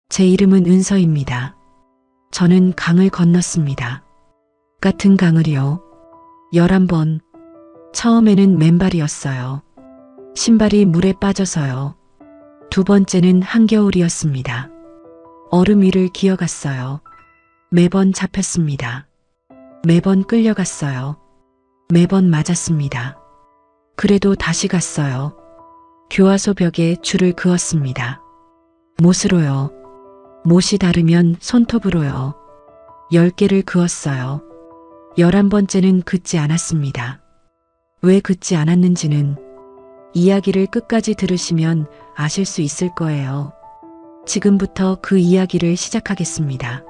제 이름은 은서입니다. 저는 강을 건넜습니다. 같은 강을요. 11번. 처음에는 맨발이었어요. 신발이 물에 빠져서요. 두 번째는 한겨울이었습니다. 얼음 위를 기어갔어요. 매번 잡혔습니다. 매번 끌려갔어요. 매번 맞았습니다. 그래도 다시 갔어요. 교화소 벽에 줄을 그었습니다. 못으로요. 못이 다르면 손톱으로요. 10개를 그었어요. 11번째는 긋지 않았습니다. 왜 긋지 않았는지는 이야기를 끝까지 들으시면 아실 수 있을 거예요. 지금부터 그 이야기를 시작하겠습니다.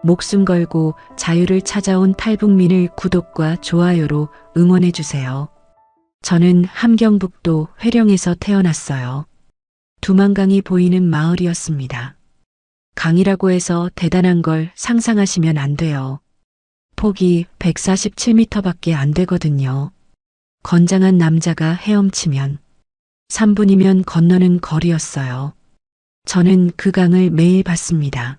목숨 걸고 자유를 찾아온 탈북민을 구독과 좋아요로 응원해 주세요. 저는 함경북도 회령에서 태어났어요. 두만강이 보이는 마을이었습니다. 강이라고 해서 대단한 걸 상상하시면 안 돼요. 폭이 147m밖에 안 되거든요. 건장한 남자가 헤엄치면 3분이면 건너는 거리였어요. 저는 그 강을 매일 봤습니다.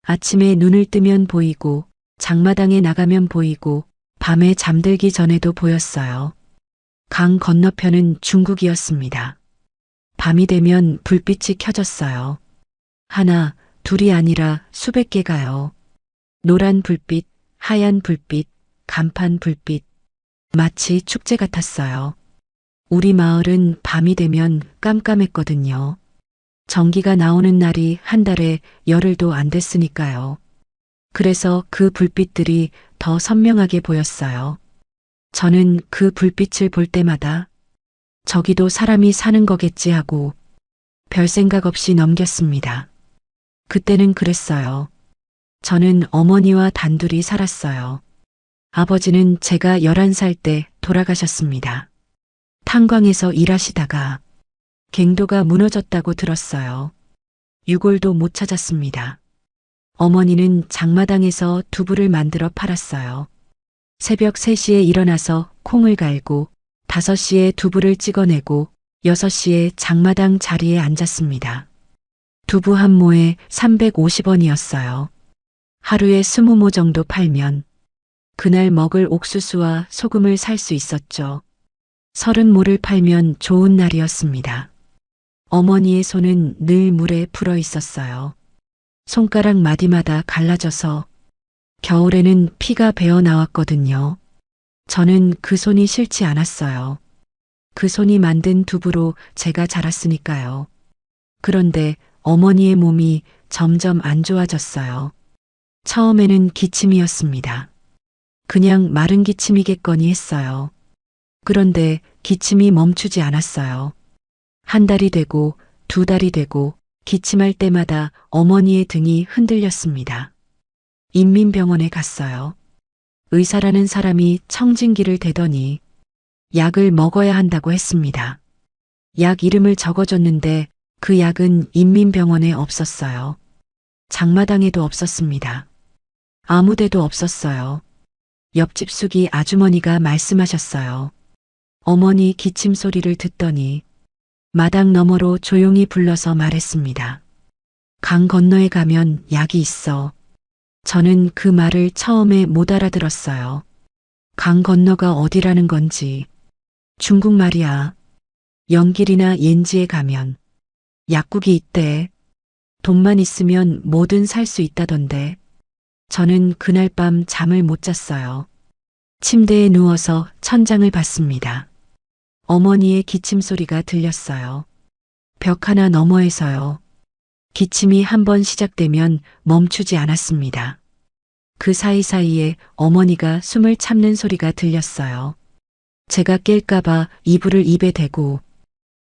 아침에 눈을 뜨면 보이고 장마당에 나가면 보이고 밤에 잠들기 전에도 보였어요. 강 건너편은 중국이었습니다. 밤이 되면 불빛이 켜졌어요. 하나, 둘이 아니라 수백 개가요. 노란 불빛, 하얀 불빛, 간판 불빛. 마치 축제 같았어요. 우리 마을은 밤이 되면 깜깜했거든요. 전기가 나오는 날이 한 달에 열흘도 안 됐으니까요. 그래서 그 불빛들이 더 선명하게 보였어요. 저는 그 불빛을 볼 때마다 저기도 사람이 사는 거겠지 하고 별 생각 없이 넘겼습니다. 그때는 그랬어요. 저는 어머니와 단둘이 살았어요. 아버지는 제가 11살 때 돌아가셨습니다. 탄광에서 일하시다가 갱도가 무너졌다고 들었어요. 유골도 못 찾았습니다. 어머니는 장마당에서 두부를 만들어 팔았어요. 새벽 3시에 일어나서 콩을 갈고 5시에 두부를 찍어내고 6시에 장마당 자리에 앉았습니다. 두부 한 모에 350원이었어요. 하루에 20모 정도 팔면 그날 먹을 옥수수와 소금을 살 수 있었죠. 30모를 팔면 좋은 날이었습니다. 어머니의 손은 늘 물에 불어 있었어요. 손가락 마디마다 갈라져서 겨울에는 피가 배어 나왔거든요. 저는 그 손이 싫지 않았어요. 그 손이 만든 두부로 제가 자랐으니까요. 그런데 어머니의 몸이 점점 안 좋아졌어요. 처음에는 기침이었습니다. 그냥 마른 기침이겠거니 했어요. 그런데 기침이 멈추지 않았어요. 한 달이 되고 2달이 되고 기침할 때마다 어머니의 등이 흔들렸습니다. 인민병원에 갔어요. 의사라는 사람이 청진기를 대더니 약을 먹어야 한다고 했습니다. 약 이름을 적어줬는데 그 약은 인민병원에 없었어요. 장마당에도 없었습니다. 아무데도 없었어요. 옆집 숙이 아주머니가 말씀하셨어요. 어머니 기침 소리를 듣더니 마당 너머로 조용히 불러서 말했습니다. 강 건너에 가면 약이 있어. 저는 그 말을 처음에 못 알아들었어요. 강 건너가 어디라는 건지. 중국말이야. 영길이나 옌지에 가면 약국이 있대. 돈만 있으면 뭐든 살 수 있다던데. 저는 그날 밤 잠을 못 잤어요. 침대에 누워서 천장을 봤습니다. 어머니의 기침 소리가 들렸어요. 벽 하나 너머에서요. 기침이 한번 시작되면 멈추지 않았습니다. 그 사이사이에 어머니가 숨을 참는 소리가 들렸어요. 제가 깰까봐 이불을 입에 대고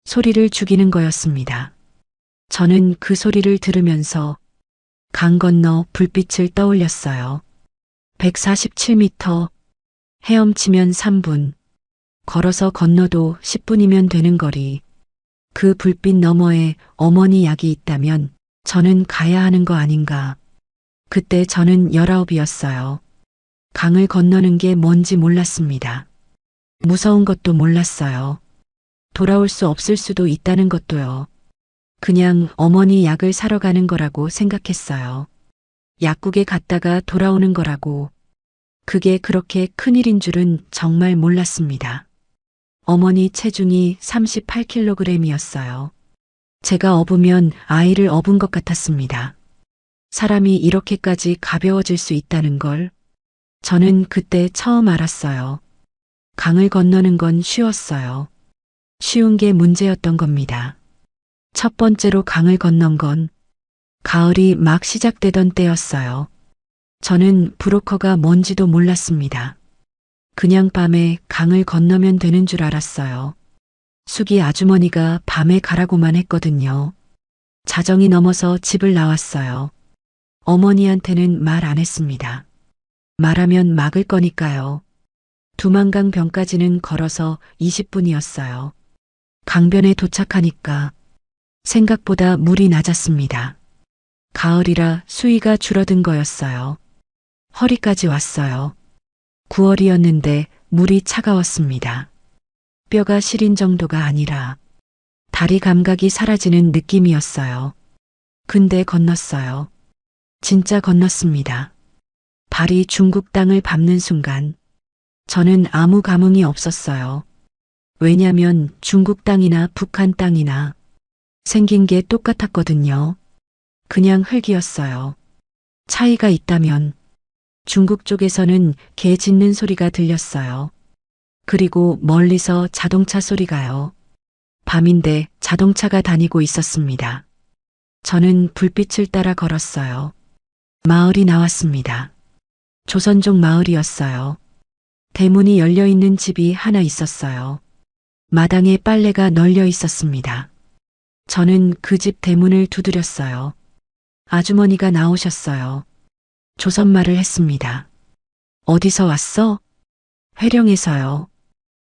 소리를 죽이는 거였습니다. 저는 그 소리를 들으면서 강 건너 불빛을 떠올렸어요. 147m, 헤엄치면 3분, 걸어서 건너도 10분이면 되는 거리. 그 불빛 너머에 어머니 약이 있다면 저는 가야 하는 거 아닌가. 그때 저는 19이었어요. 강을 건너는 게 뭔지 몰랐습니다. 무서운 것도 몰랐어요. 돌아올 수 없을 수도 있다는 것도요. 그냥 어머니 약을 사러 가는 거라고 생각했어요. 약국에 갔다가 돌아오는 거라고. 그게 그렇게 큰일인 줄은 정말 몰랐습니다. 어머니 체중이 38kg이었어요. 제가 업으면 아이를 업은 것 같았습니다. 사람이 이렇게까지 가벼워질 수 있다는 걸 저는 그때 처음 알았어요. 강을 건너는 건 쉬웠어요. 쉬운 게 문제였던 겁니다. 첫 번째로 강을 건넌 건 가을이 막 시작되던 때였어요. 저는 브로커가 뭔지도 몰랐습니다. 그냥 밤에 강을 건너면 되는 줄 알았어요. 숙이 아주머니가 밤에 가라고만 했거든요. 자정이 넘어서 집을 나왔어요. 어머니한테는 말 안 했습니다. 말하면 막을 거니까요. 두만강 변까지는 걸어서 20분이었어요. 강변에 도착하니까 생각보다 물이 낮았습니다. 가을이라 수위가 줄어든 거였어요. 허리까지 왔어요. 9월이었는데 물이 차가웠습니다. 뼈가 시린 정도가 아니라 다리 감각이 사라지는 느낌이었어요. 근데 건넜어요. 진짜 건넜습니다. 발이 중국 땅을 밟는 순간 저는 아무 감흥이 없었어요. 왜냐면 중국 땅이나 북한 땅이나 생긴 게 똑같았거든요. 그냥 흙이었어요. 차이가 있다면 중국 쪽에서는 개 짖는 소리가 들렸어요. 그리고 멀리서 자동차 소리가요. 밤인데 자동차가 다니고 있었습니다. 저는 불빛을 따라 걸었어요. 마을이 나왔습니다. 조선족 마을이었어요. 대문이 열려 있는 집이 하나 있었어요. 마당에 빨래가 널려 있었습니다. 저는 그 집 대문을 두드렸어요. 아주머니가 나오셨어요. 조선말을 했습니다. 어디서 왔어? 회령에서요.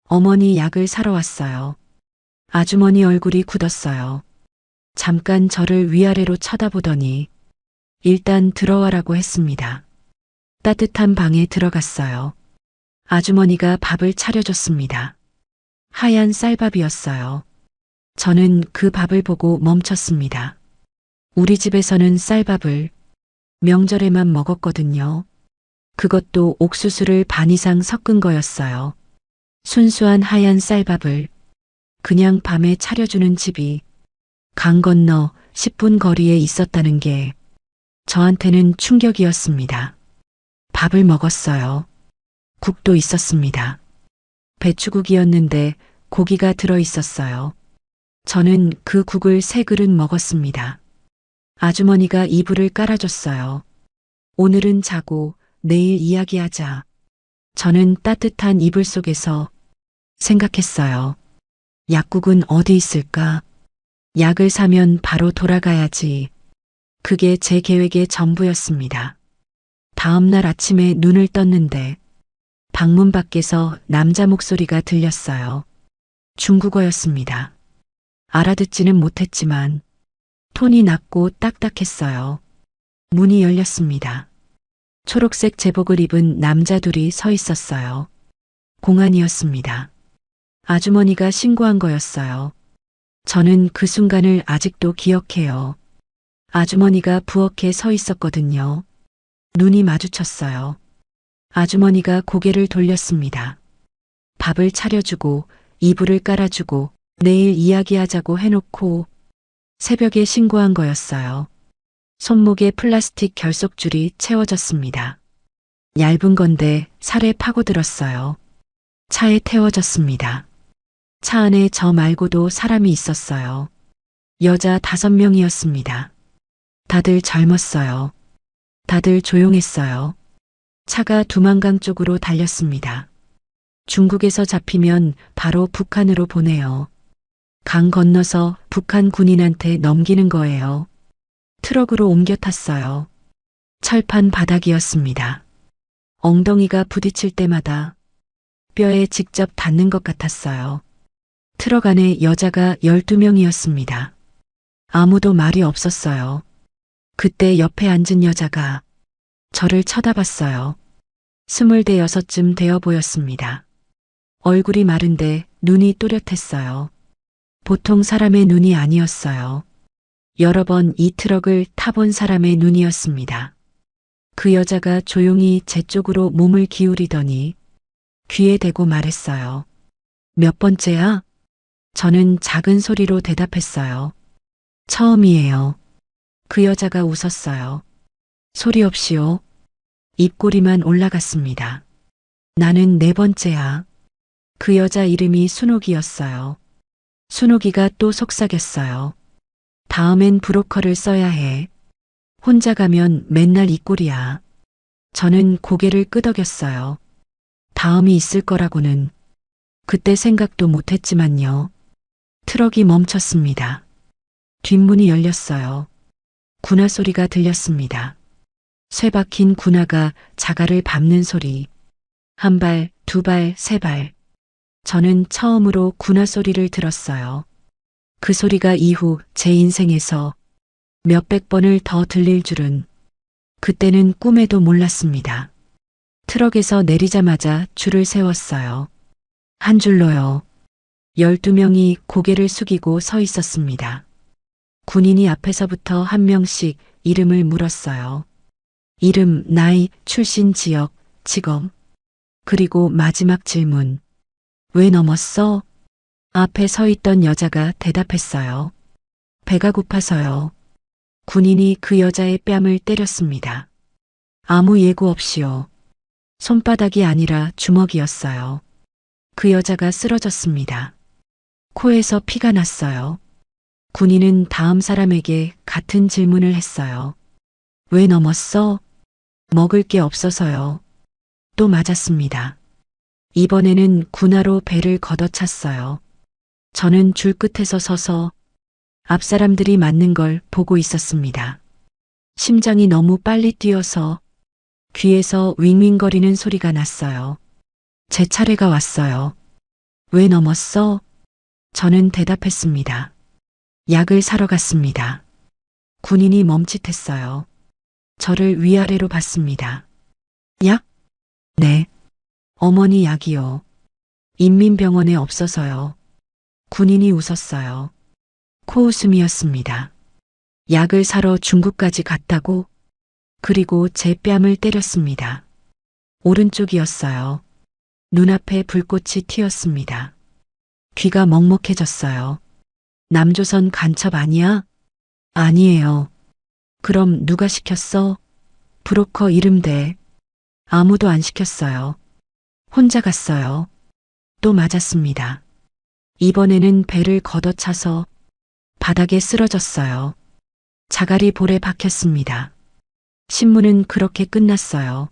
어머니 약을 사러 왔어요. 아주머니 얼굴이 굳었어요. 잠깐 저를 위아래로 쳐다보더니 일단 들어와라고 했습니다. 따뜻한 방에 들어갔어요. 아주머니가 밥을 차려줬습니다. 하얀 쌀밥이었어요. 저는 그 밥을 보고 멈췄습니다. 우리 집에서는 쌀밥을 명절에만 먹었거든요. 그것도 옥수수를 반 이상 섞은 거였어요. 순수한 하얀 쌀밥을 그냥 밤에 차려주는 집이 강 건너 10분 거리에 있었다는 게 저한테는 충격이었습니다. 밥을 먹었어요. 국도 있었습니다. 배추국이었는데 고기가 들어 있었어요. 저는 그 국을 3그릇 먹었습니다. 아주머니가 이불을 깔아줬어요. 오늘은 자고 내일 이야기하자. 저는 따뜻한 이불 속에서 생각했어요. 약국은 어디 있을까? 약을 사면 바로 돌아가야지. 그게 제 계획의 전부였습니다. 다음 날 아침에 눈을 떴는데 방문 밖에서 남자 목소리가 들렸어요. 중국어였습니다. 알아듣지는 못했지만 톤이 낮고 딱딱했어요. 문이 열렸습니다. 초록색 제복을 입은 남자 둘이 서 있었어요. 공안이었습니다. 아주머니가 신고한 거였어요. 저는 그 순간을 아직도 기억해요. 아주머니가 부엌에 서 있었거든요. 눈이 마주쳤어요. 아주머니가 고개를 돌렸습니다. 밥을 차려주고 이불을 깔아주고 내일 이야기하자고 해놓고 새벽에 신고한 거였어요. 손목에 플라스틱 결속줄이 채워졌습니다. 얇은 건데 살에 파고들었어요. 차에 태워졌습니다. 차 안에 저 말고도 사람이 있었어요. 여자 5명이었습니다. 다들 젊었어요. 다들 조용했어요. 차가 두만강 쪽으로 달렸습니다. 중국에서 잡히면 바로 북한으로 보내요. 강 건너서 북한 군인한테 넘기는 거예요. 트럭으로 옮겨 탔어요. 철판 바닥이었습니다. 엉덩이가 부딪힐 때마다 뼈에 직접 닿는 것 같았어요. 트럭 안에 여자가 12명이었습니다. 아무도 말이 없었어요. 그때 옆에 앉은 여자가 저를 쳐다봤어요. 26쯤 되어 보였습니다. 얼굴이 마른데 눈이 또렷했어요. 보통 사람의 눈이 아니었어요. 여러 번 이 트럭을 타본 사람의 눈이었습니다. 그 여자가 조용히 제 쪽으로 몸을 기울이더니 귀에 대고 말했어요. 몇 번째야? 저는 작은 소리로 대답했어요. 처음이에요. 그 여자가 웃었어요. 소리 없이요. 입꼬리만 올라갔습니다. 나는 네 번째야. 그 여자 이름이 순옥이었어요. 순옥이가 또 속삭였어요. 다음엔 브로커를 써야 해. 혼자 가면 맨날 이 꼴이야. 저는 고개를 끄덕였어요. 다음이 있을 거라고는 그때 생각도 못했지만요. 트럭이 멈췄습니다. 뒷문이 열렸어요. 군화 소리가 들렸습니다. 쇠 박힌 군화가 자갈을 밟는 소리. 한 발, 두 발, 세 발. 저는 처음으로 군화 소리를 들었어요. 그 소리가 이후 제 인생에서 몇백 번을 더 들릴 줄은 그때는 꿈에도 몰랐습니다. 트럭에서 내리자마자 줄을 세웠어요. 한 줄로요. 12명이 고개를 숙이고 서 있었습니다. 군인이 앞에서부터 한 명씩 이름을 물었어요. 이름, 나이, 출신 지역, 직업. 그리고 마지막 질문. 왜 넘었어? 앞에 서 있던 여자가 대답했어요. 배가 고파서요. 군인이 그 여자의 뺨을 때렸습니다. 아무 예고 없이요. 손바닥이 아니라 주먹이었어요. 그 여자가 쓰러졌습니다. 코에서 피가 났어요. 군인은 다음 사람에게 같은 질문을 했어요. 왜 넘었어? 먹을 게 없어서요. 또 맞았습니다. 이번에는 군화로 배를 걷어찼어요. 저는 줄 끝에서 서서 앞 사람들이 맞는 걸 보고 있었습니다. 심장이 너무 빨리 뛰어서 귀에서 윙윙거리는 소리가 났어요. 제 차례가 왔어요. 왜 넘었어? 저는 대답했습니다. 약을 사러 갔습니다. 군인이 멈칫했어요. 저를 위아래로 봤습니다. 약? 네. 어머니 약이요. 인민병원에 없어서요. 군인이 웃었어요. 코웃음이었습니다. 약을 사러 중국까지 갔다고? 그리고 제 뺨을 때렸습니다. 오른쪽이었어요. 눈앞에 불꽃이 튀었습니다. 귀가 먹먹해졌어요. 남조선 간첩 아니야? 아니에요. 그럼 누가 시켰어? 브로커 이름대. 아무도 안 시켰어요. 혼자 갔어요. 또 맞았습니다. 이번에는 배를 걷어차서 바닥에 쓰러졌어요. 자갈이 볼에 박혔습니다. 신문은 그렇게 끝났어요.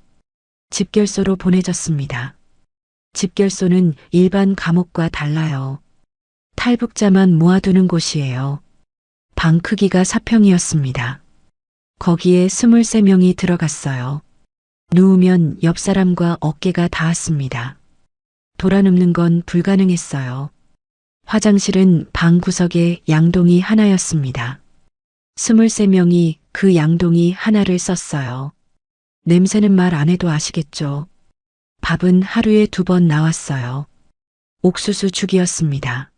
집결소로 보내졌습니다. 집결소는 일반 감옥과 달라요. 탈북자만 모아두는 곳이에요. 방 크기가 4평이었습니다. 거기에 23명이 들어갔어요. 누우면 옆 사람과 어깨가 닿았습니다. 돌아눕는 건 불가능했어요. 화장실은 방 구석에 양동이 하나였습니다. 23명이 그 양동이 하나를 썼어요. 냄새는 말 안 해도 아시겠죠? 밥은 하루에 2번 나왔어요. 옥수수 죽이었습니다.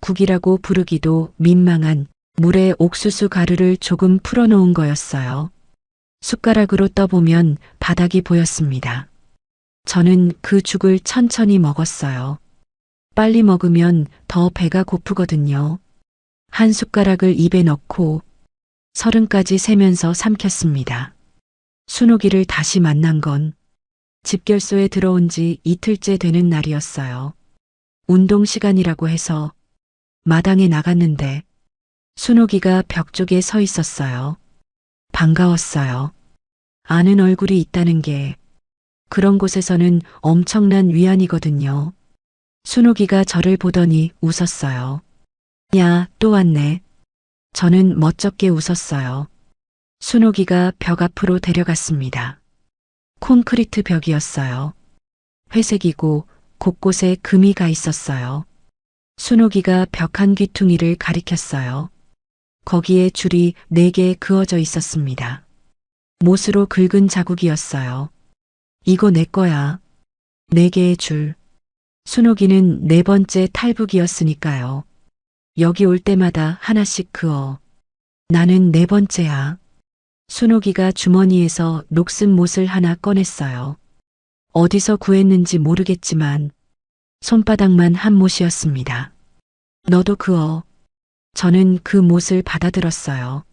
국이라고 부르기도 민망한 물에 옥수수 가루를 조금 풀어놓은 거였어요. 숟가락으로 떠보면 바닥이 보였습니다. 저는 그 죽을 천천히 먹었어요. 빨리 먹으면 더 배가 고프거든요. 한 숟가락을 입에 넣고 30까지 세면서 삼켰습니다. 순옥이를 다시 만난 건 집결소에 들어온 지 이틀째 되는 날이었어요. 운동 시간이라고 해서 마당에 나갔는데 순옥이가 벽 쪽에 서 있었어요. 반가웠어요. 아는 얼굴이 있다는 게 그런 곳에서는 엄청난 위안이거든요. 순옥이가 저를 보더니 웃었어요. 야, 또 왔네. 저는 멋쩍게 웃었어요. 순옥이가 벽 앞으로 데려갔습니다. 콘크리트 벽이었어요. 회색이고 곳곳에 금이 가 있었어요. 순옥이가 벽 한 귀퉁이를 가리켰어요. 거기에 줄이 4개 그어져 있었습니다. 못으로 긁은 자국이었어요. 이거 내 거야. 4개의 줄. 순옥이는 4번째 탈북이었으니까요. 여기 올 때마다 하나씩 그어. 나는 네 번째야. 순옥이가 주머니에서 녹슨 못을 하나 꺼냈어요. 어디서 구했는지 모르겠지만 손바닥만 한 못이었습니다. 너도 그어. 저는 그 못을 받아들었어요.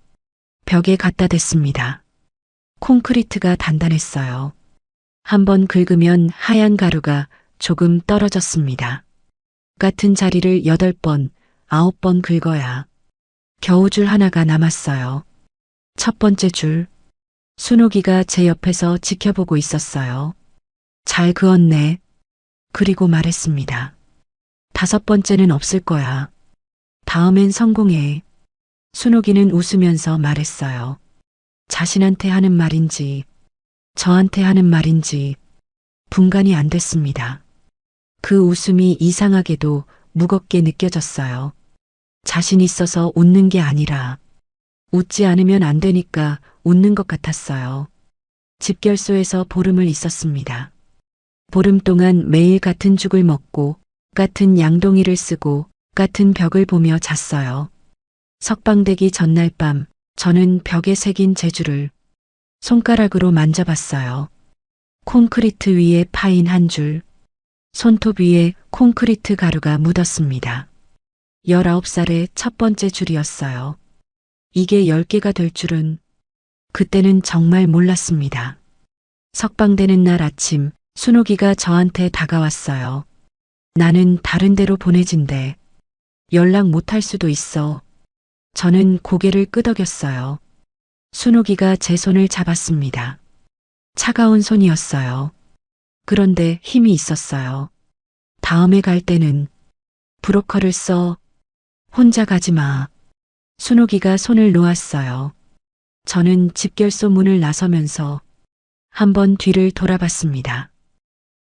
벽에 갖다 댔습니다. 콘크리트가 단단했어요. 한번 긁으면 하얀 가루가 조금 떨어졌습니다. 같은 자리를 8번, 9번 긁어야 겨우 줄 하나가 남았어요. 첫 번째 줄. 순옥이가 제 옆에서 지켜보고 있었어요. 잘 그었네. 그리고 말했습니다. 5번째는 없을 거야. 다음엔 성공해. 순옥이는 웃으면서 말했어요. 자신한테 하는 말인지 저한테 하는 말인지 분간이 안 됐습니다. 그 웃음이 이상하게도 무겁게 느껴졌어요. 자신 있어서 웃는 게 아니라 웃지 않으면 안 되니까 웃는 것 같았어요. 집결소에서 보름을 있었습니다. 보름 동안 매일 같은 죽을 먹고 같은 양동이를 쓰고 같은 벽을 보며 잤어요. 석방되기 전날 밤 저는 벽에 새긴 제주를 손가락으로 만져봤어요. 콘크리트 위에 파인 한 줄, 손톱 위에 콘크리트 가루가 묻었습니다. 19살의 첫 번째 줄이었어요. 이게 10개가 될 줄은 그때는 정말 몰랐습니다. 석방되는 날 아침 순옥이가 저한테 다가왔어요. 나는 다른 데로 보내진대. 연락 못할 수도 있어. 저는 고개를 끄덕였어요. 순옥이가 제 손을 잡았습니다. 차가운 손이었어요. 그런데 힘이 있었어요. 다음에 갈 때는 브로커를 써. 혼자 가지 마. 순옥이가 손을 놓았어요. 저는 집결소 문을 나서면서 한번 뒤를 돌아봤습니다.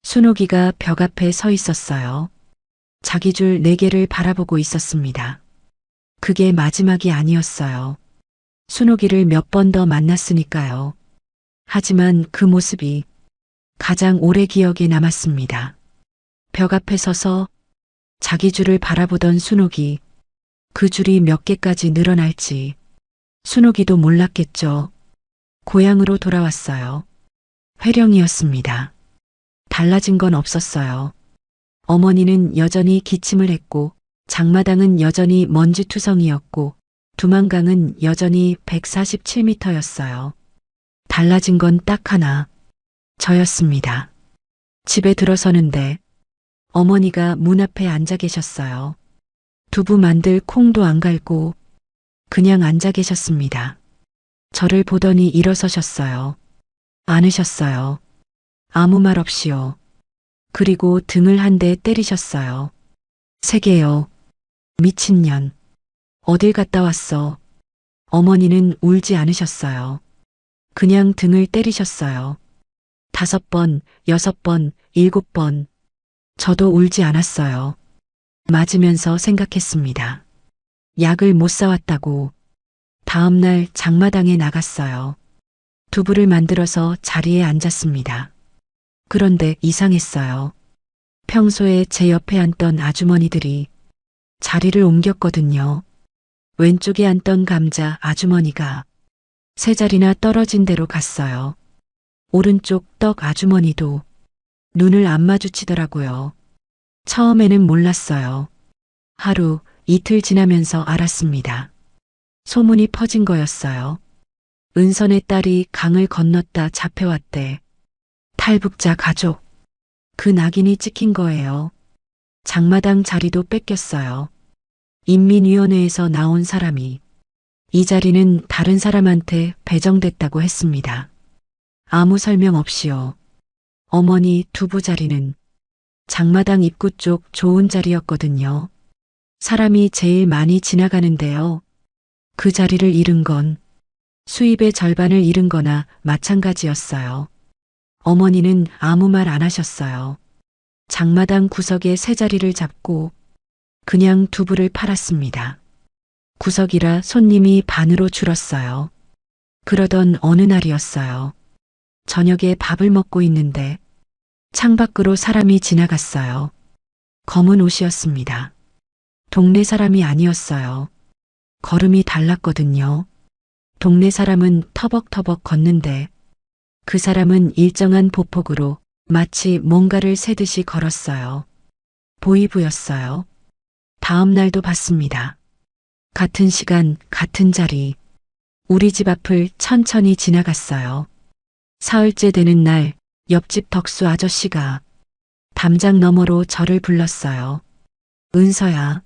순옥이가 벽 앞에 서 있었어요. 자기 줄 4개를 바라보고 있었습니다. 그게 마지막이 아니었어요. 순옥이를 몇 번 더 만났으니까요. 하지만 그 모습이 가장 오래 기억에 남았습니다. 벽 앞에 서서 자기 줄을 바라보던 순옥이 그 줄이 몇 개까지 늘어날지 순옥이도 몰랐겠죠. 고향으로 돌아왔어요. 회령이었습니다. 달라진 건 없었어요. 어머니는 여전히 기침을 했고 장마당은 여전히 먼지투성이었고 두만강은 여전히 147m였어요. 달라진 건 딱 하나. 저였습니다. 집에 들어서는데 어머니가 문 앞에 앉아 계셨어요. 두부 만들 콩도 안 갈고 그냥 앉아 계셨습니다. 저를 보더니 일어서셨어요. 안으셨어요. 아무 말 없이요. 그리고 등을 한 대 때리셨어요. 3개요. 미친년. 어딜 갔다 왔어. 어머니는 울지 않으셨어요. 그냥 등을 때리셨어요. 5번, 6번, 7번. 저도 울지 않았어요. 맞으면서 생각했습니다. 약을 못 사왔다고. 다음날 장마당에 나갔어요. 두부를 만들어서 자리에 앉았습니다. 그런데 이상했어요. 평소에 제 옆에 앉던 아주머니들이 자리를 옮겼거든요. 왼쪽에 앉던 감자 아주머니가 3자리나 떨어진 데로 갔어요. 오른쪽 떡 아주머니도 눈을 안 마주치더라고요. 처음에는 몰랐어요. 하루, 이틀 지나면서 알았습니다. 소문이 퍼진 거였어요. 은선의 딸이 강을 건넜다 잡혀왔대. 탈북자 가족. 그 낙인이 찍힌 거예요. 장마당 자리도 뺏겼어요. 인민위원회에서 나온 사람이 이 자리는 다른 사람한테 배정됐다고 했습니다. 아무 설명 없이요. 어머니 두부 자리는 장마당 입구 쪽 좋은 자리였거든요. 사람이 제일 많이 지나가는데요. 그 자리를 잃은 건 수입의 절반을 잃은 거나 마찬가지였어요. 어머니는 아무 말 안 하셨어요. 장마당 구석에 3자리를 잡고 그냥 두부를 팔았습니다. 구석이라 손님이 반으로 줄었어요. 그러던 어느 날이었어요. 저녁에 밥을 먹고 있는데 창밖으로 사람이 지나갔어요. 검은 옷이었습니다. 동네 사람이 아니었어요. 걸음이 달랐거든요. 동네 사람은 터벅터벅 걷는데 그 사람은 일정한 보폭으로 마치 뭔가를 세듯이 걸었어요. 보이부였어요. 다음 날도 봤습니다. 같은 시간, 같은 자리. 우리 집 앞을 천천히 지나갔어요. 사흘째 되는 날 옆집 덕수 아저씨가 담장 너머로 저를 불렀어요. 은서야.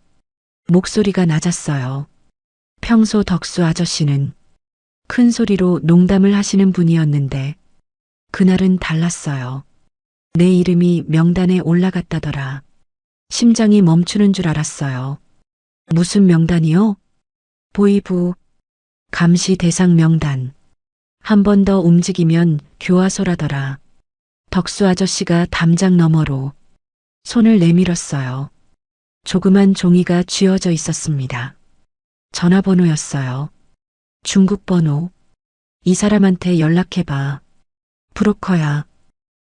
목소리가 낮았어요. 평소 덕수 아저씨는 큰 소리로 농담을 하시는 분이었는데 그날은 달랐어요. 내 이름이 명단에 올라갔다더라. 심장이 멈추는 줄 알았어요. 무슨 명단이요? 보이부, 감시 대상 명단. 한 번 더 움직이면 교화소라더라. 덕수 아저씨가 담장 너머로 손을 내밀었어요. 조그만 종이가 쥐어져 있었습니다. 전화번호였어요. 중국 번호. 이 사람한테 연락해봐. 브로커야.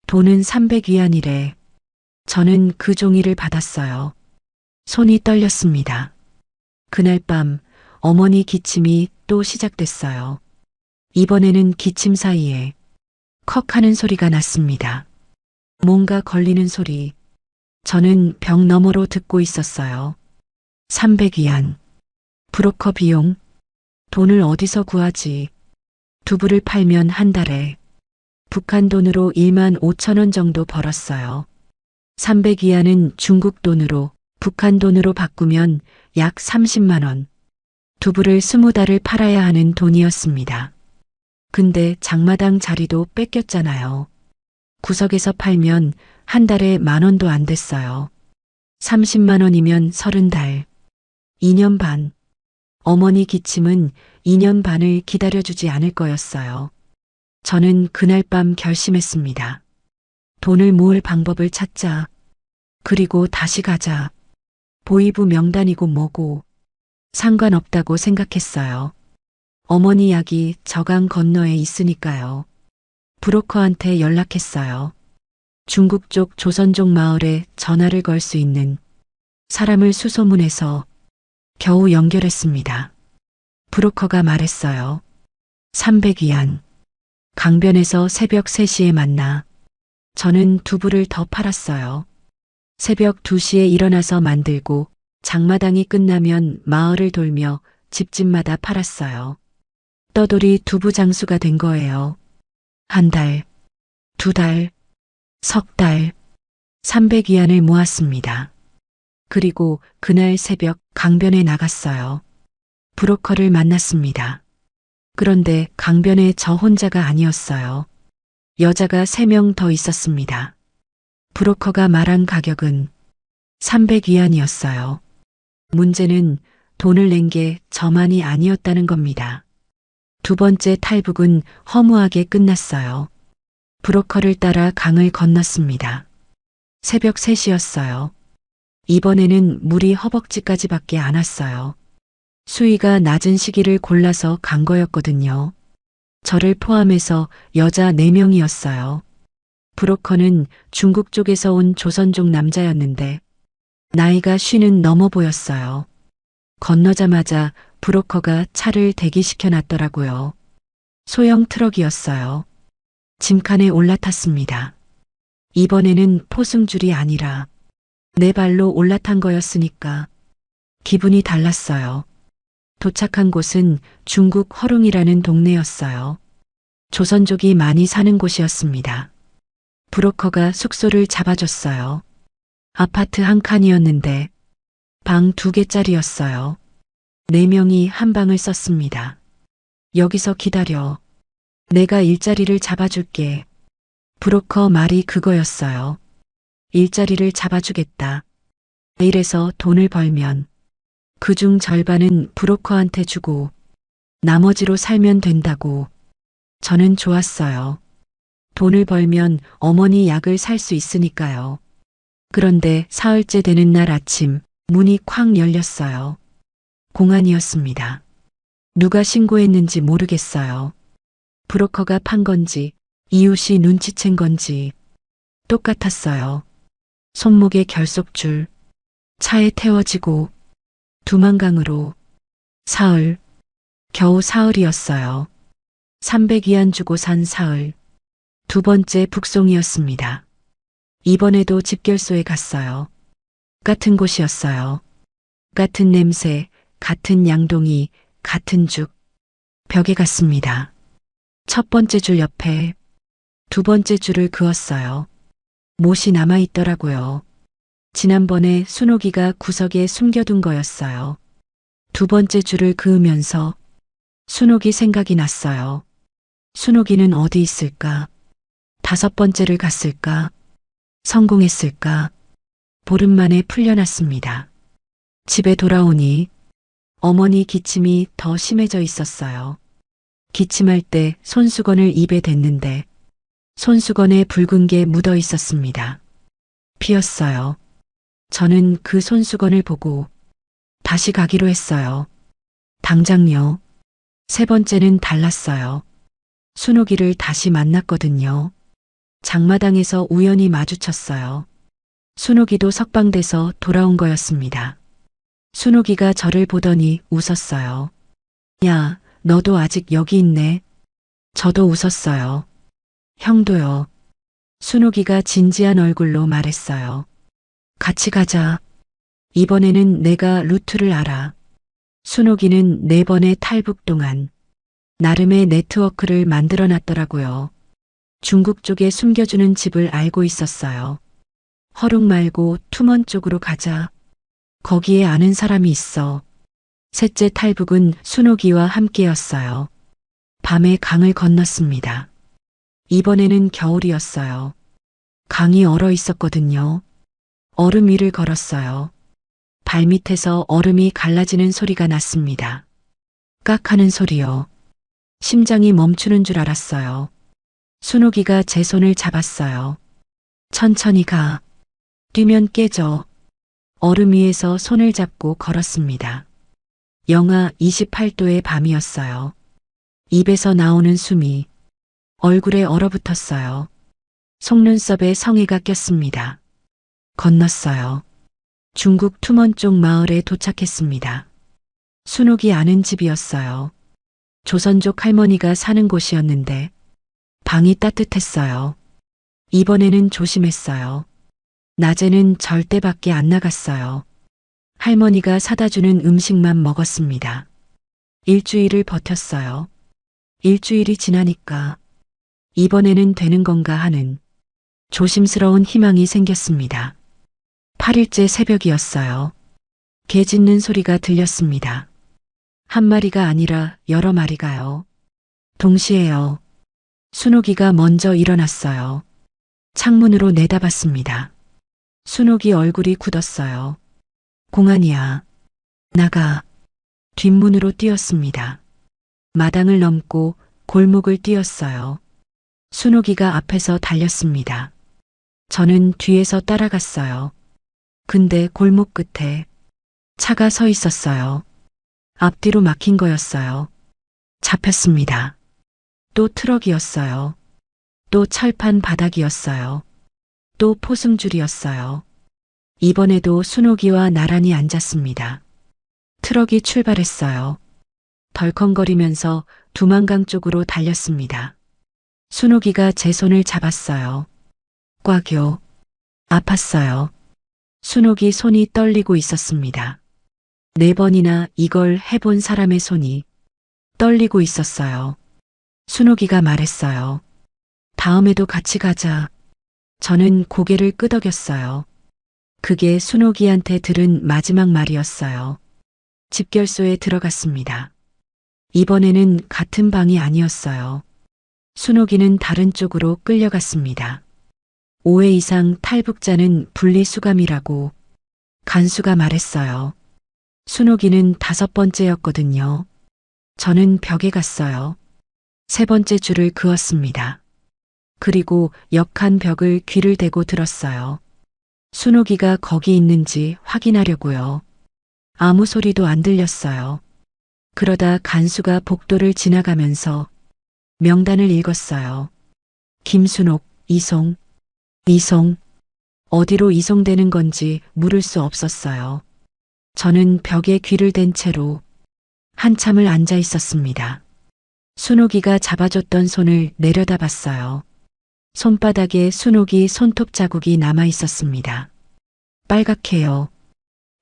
돈은 300위안이래. 저는 그 종이를 받았어요. 손이 떨렸습니다. 그날 밤 어머니 기침이 또 시작됐어요. 이번에는 기침 사이에 컥 하는 소리가 났습니다. 뭔가 걸리는 소리. 저는 벽 너머로 듣고 있었어요. 300위안. 브로커 비용. 돈을 어디서 구하지? 두부를 팔면 한 달에 북한 돈으로 1만 5천 원 정도 벌었어요. 300위안은 중국 돈으로 북한 돈으로 바꾸면 약 30만 원. 두부를 20달을 팔아야 하는 돈이었습니다. 근데 장마당 자리도 뺏겼잖아요. 구석에서 팔면 한 달에 10,000원도 안 됐어요. 30만 원이면 30달. 2년 반. 어머니 기침은 2년 반을 기다려주지 않을 거였어요. 저는 그날 밤 결심했습니다. 돈을 모을 방법을 찾자. 그리고 다시 가자. 보이부 명단이고 뭐고 상관없다고 생각했어요. 어머니 약이 저강 건너에 있으니까요. 브로커한테 연락했어요. 중국 쪽 조선족 마을에 전화를 걸 수 있는 사람을 수소문해서 겨우 연결했습니다. 브로커가 말했어요. 300위안. 강변에서 새벽 3시에 만나. 저는 두부를 더 팔았어요. 새벽 2시에 일어나서 만들고 장마당이 끝나면 마을을 돌며 집집마다 팔았어요. 떠돌이 두부 장수가 된 거예요. 한 달, 2달, 석 달, 300위안을 모았습니다. 그리고 그날 새벽 강변에 나갔어요. 브로커를 만났습니다. 그런데 강변에 저 혼자가 아니었어요. 여자가 3명 더 있었습니다. 브로커가 말한 가격은 300위안이었어요. 문제는 돈을 낸 게 저만이 아니었다는 겁니다. 두 번째 탈북은 허무하게 끝났어요. 브로커를 따라 강을 건넜습니다. 새벽 3시였어요. 이번에는 물이 허벅지까지밖에 안 왔어요. 수위가 낮은 시기를 골라서 간 거였거든요. 저를 포함해서 여자 4명이었어요. 브로커는 중국 쪽에서 온 조선족 남자였는데 나이가 50은 넘어 보였어요. 건너자마자 브로커가 차를 대기시켜 놨더라고요. 소형 트럭이었어요. 짐칸에 올라탔습니다. 이번에는 포승줄이 아니라 내 발로 올라탄 거였으니까 기분이 달랐어요. 도착한 곳은 중국 허룽이라는 동네였어요. 조선족이 많이 사는 곳이었습니다. 브로커가 숙소를 잡아줬어요. 아파트 한 칸이었는데 방 2개짜리였어요. 4명이 한 방을 썼습니다. 여기서 기다려. 내가 일자리를 잡아줄게. 브로커 말이 그거였어요. 일자리를 잡아주겠다. 내일에서 돈을 벌면 그중 절반은 브로커한테 주고 나머지로 살면 된다고. 저는 좋았어요. 돈을 벌면 어머니 약을 살 수 있으니까요. 그런데 사흘째 되는 날 아침 문이 쾅 열렸어요. 공안이었습니다. 누가 신고했는지 모르겠어요. 브로커가 판 건지 이웃이 눈치챈 건지 똑같았어요. 손목에 결속줄, 차에 태워지고 두만강으로 사흘 겨우 사흘이었어요. 300위안 주고 산 사흘. 두 번째 북송이었습니다. 이번에도 집결소에 갔어요. 같은 곳이었어요. 같은 냄새, 같은 양동이, 같은 죽. 벽에 갔습니다. 첫 번째 줄 옆에 두 번째 줄을 그었어요. 못이 남아있더라고요. 지난번에 순옥이가 구석에 숨겨둔 거였어요. 두 번째 줄을 그으면서 순옥이 생각이 났어요. 순옥이는 어디 있을까? 다섯 번째를 갔을까? 성공했을까? 보름 만에 풀려났습니다. 집에 돌아오니 어머니 기침이 더 심해져 있었어요. 기침할 때 손수건을 입에 댔는데 손수건에 붉은 게 묻어 있었습니다. 피었어요. 저는 그 손수건을 보고 다시 가기로 했어요. 당장요. 세 번째는 달랐어요. 순옥이를 다시 만났거든요. 장마당에서 우연히 마주쳤어요. 순옥이도 석방돼서 돌아온 거였습니다. 순옥이가 저를 보더니 웃었어요. 야, 너도 아직 여기 있네. 저도 웃었어요. 형도요. 순옥이가 진지한 얼굴로 말했어요. 같이 가자. 이번에는 내가 루트를 알아. 순옥이는 4번의 탈북 동안 나름의 네트워크를 만들어 놨더라고요. 중국 쪽에 숨겨주는 집을 알고 있었어요. 허룩 말고 투먼 쪽으로 가자. 거기에 아는 사람이 있어. 셋째 탈북은 순옥이와 함께였어요. 밤에 강을 건넜습니다. 이번에는 겨울이었어요. 강이 얼어 있었거든요. 얼음 위를 걸었어요. 발밑에서 얼음이 갈라지는 소리가 났습니다. 깍 하는 소리요. 심장이 멈추는 줄 알았어요. 순옥이가 제 손을 잡았어요. 천천히 가. 뛰면 깨져. 얼음 위에서 손을 잡고 걸었습니다. 영하 28도의 밤이었어요. 입에서 나오는 숨이 얼굴에 얼어붙었어요. 속눈썹에 성의가 꼈습니다. 건넜어요. 중국 투먼 쪽 마을에 도착했습니다. 순옥이 아는 집이었어요. 조선족 할머니가 사는 곳이었는데 방이 따뜻했어요. 이번에는 조심했어요. 낮에는 절대 밖에 안 나갔어요. 할머니가 사다 주는 음식만 먹었습니다. 일주일을 버텼어요. 일주일이 지나니까 이번에는 되는 건가 하는 조심스러운 희망이 생겼습니다. 8일째 새벽이었어요. 개 짖는 소리가 들렸습니다. 한 마리가 아니라 여러 마리가요. 동시에요. 순옥이가 먼저 일어났어요. 창문으로 내다봤습니다. 순옥이 얼굴이 굳었어요. 공안이야. 나가. 뒷문으로 뛰었습니다. 마당을 넘고 골목을 뛰었어요. 순옥이가 앞에서 달렸습니다. 저는 뒤에서 따라갔어요. 근데 골목 끝에 차가 서 있었어요. 앞뒤로 막힌 거였어요. 잡혔습니다. 또 트럭이었어요. 또 철판 바닥이었어요. 또 포승줄이었어요. 이번에도 순옥이와 나란히 앉았습니다. 트럭이 출발했어요. 덜컹거리면서 두만강 쪽으로 달렸습니다. 순옥이가 제 손을 잡았어요. 꽉요. 아팠어요. 순옥이 손이 떨리고 있었습니다. 4번이나 이걸 해본 사람의 손이 떨리고 있었어요. 순옥이가 말했어요. 다음에도 같이 가자. 저는 고개를 끄덕였어요. 그게 순옥이한테 들은 마지막 말이었어요. 집결소에 들어갔습니다. 이번에는 같은 방이 아니었어요. 순옥이는 다른 쪽으로 끌려갔습니다. 5회 이상 탈북자는 분리수감이라고 간수가 말했어요. 순옥이는 5번째였거든요. 저는 벽에 갔어요. 3번째 줄을 그었습니다. 그리고 역한 벽을 귀를 대고 들었어요. 순옥이가 거기 있는지 확인하려고요. 아무 소리도 안 들렸어요. 그러다 간수가 복도를 지나가면서 명단을 읽었어요. 김순옥, 이송. 어디로 이송되는 건지 물을 수 없었어요. 저는 벽에 귀를 댄 채로 한참을 앉아 있었습니다. 순옥이가 잡아줬던 손을 내려다봤어요. 손바닥에 순옥이 손톱 자국이 남아 있었습니다. 빨갛게요.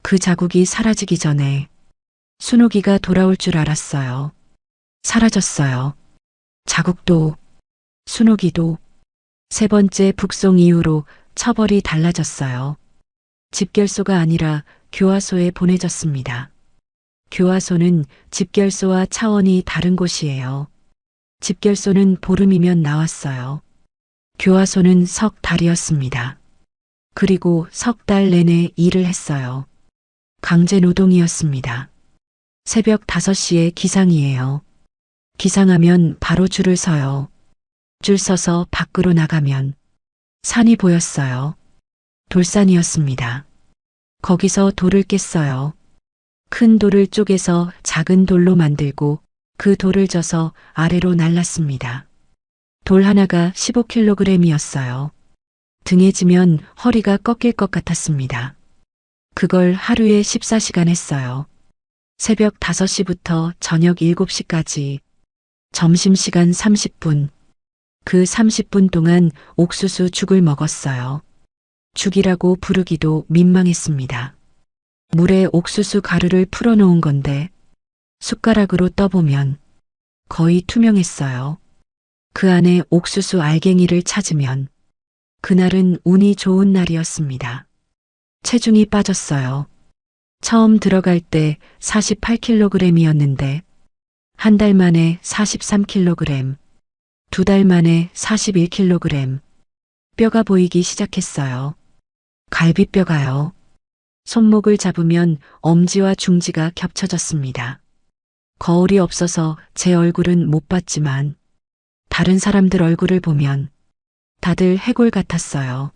그 자국이 사라지기 전에 순옥이가 돌아올 줄 알았어요. 사라졌어요. 자국도, 순옥이도. 세 번째 북송 이후로 처벌이 달라졌어요. 집결소가 아니라 교화소에 보내졌습니다. 교화소는 집결소와 차원이 다른 곳이에요. 집결소는 보름이면 나왔어요. 교화소는 석 달이었습니다. 그리고 석 달 내내 일을 했어요. 강제 노동이었습니다. 새벽 5시에 기상이에요. 기상하면 바로 줄을 서요. 줄 서서 밖으로 나가면 산이 보였어요. 돌산이었습니다. 거기서 돌을 깼어요. 큰 돌을 쪼개서 작은 돌로 만들고 그 돌을 져서 아래로 날랐습니다. 돌 하나가 15kg이었어요. 등에 지면 허리가 꺾일 것 같았습니다. 그걸 하루에 14시간 했어요. 새벽 5시부터 저녁 7시까지 점심시간 30분. 그 30분 동안 옥수수 죽을 먹었어요. 죽이라고 부르기도 민망했습니다. 물에 옥수수 가루를 풀어놓은 건데 숟가락으로 떠보면 거의 투명했어요. 그 안에 옥수수 알갱이를 찾으면 그날은 운이 좋은 날이었습니다. 체중이 빠졌어요. 처음 들어갈 때 48kg이었는데 한 달 만에 43kg, 2달 만에 41kg. 뼈가 보이기 시작했어요. 갈비뼈가요. 손목을 잡으면 엄지와 중지가 겹쳐졌습니다. 거울이 없어서 제 얼굴은 못 봤지만 다른 사람들 얼굴을 보면 다들 해골 같았어요.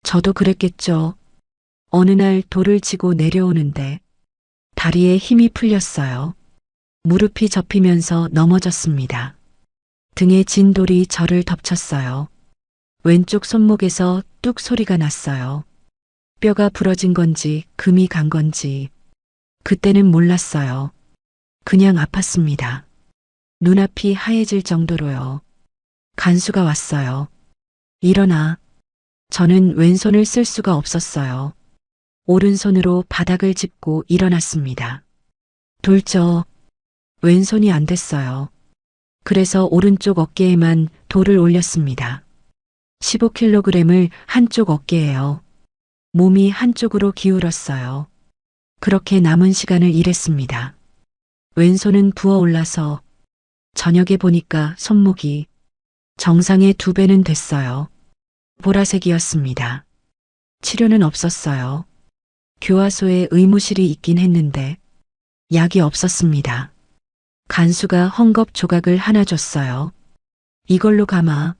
저도 그랬겠죠. 어느 날 돌을 지고 내려오는데 다리에 힘이 풀렸어요. 무릎이 접히면서 넘어졌습니다. 등에 진 돌이 저를 덮쳤어요. 왼쪽 손목에서 뚝 소리가 났어요. 뼈가 부러진 건지 금이 간 건지 그때는 몰랐어요. 그냥 아팠습니다. 눈앞이 하얘질 정도로요. 간수가 왔어요. 일어나. 저는 왼손을 쓸 수가 없었어요. 오른손으로 바닥을 짚고 일어났습니다. 돌죠. 왼손이 안 됐어요. 그래서 오른쪽 어깨에만 돌을 올렸습니다. 15kg을 한쪽 어깨에요. 몸이 한쪽으로 기울었어요. 그렇게 남은 시간을 일했습니다. 왼손은 부어올라서 저녁에 보니까 손목이 정상의 2배는 됐어요. 보라색이었습니다. 치료는 없었어요. 교화소에 의무실이 있긴 했는데 약이 없었습니다. 간수가 헝겊 조각을 하나 줬어요. 이걸로 감아.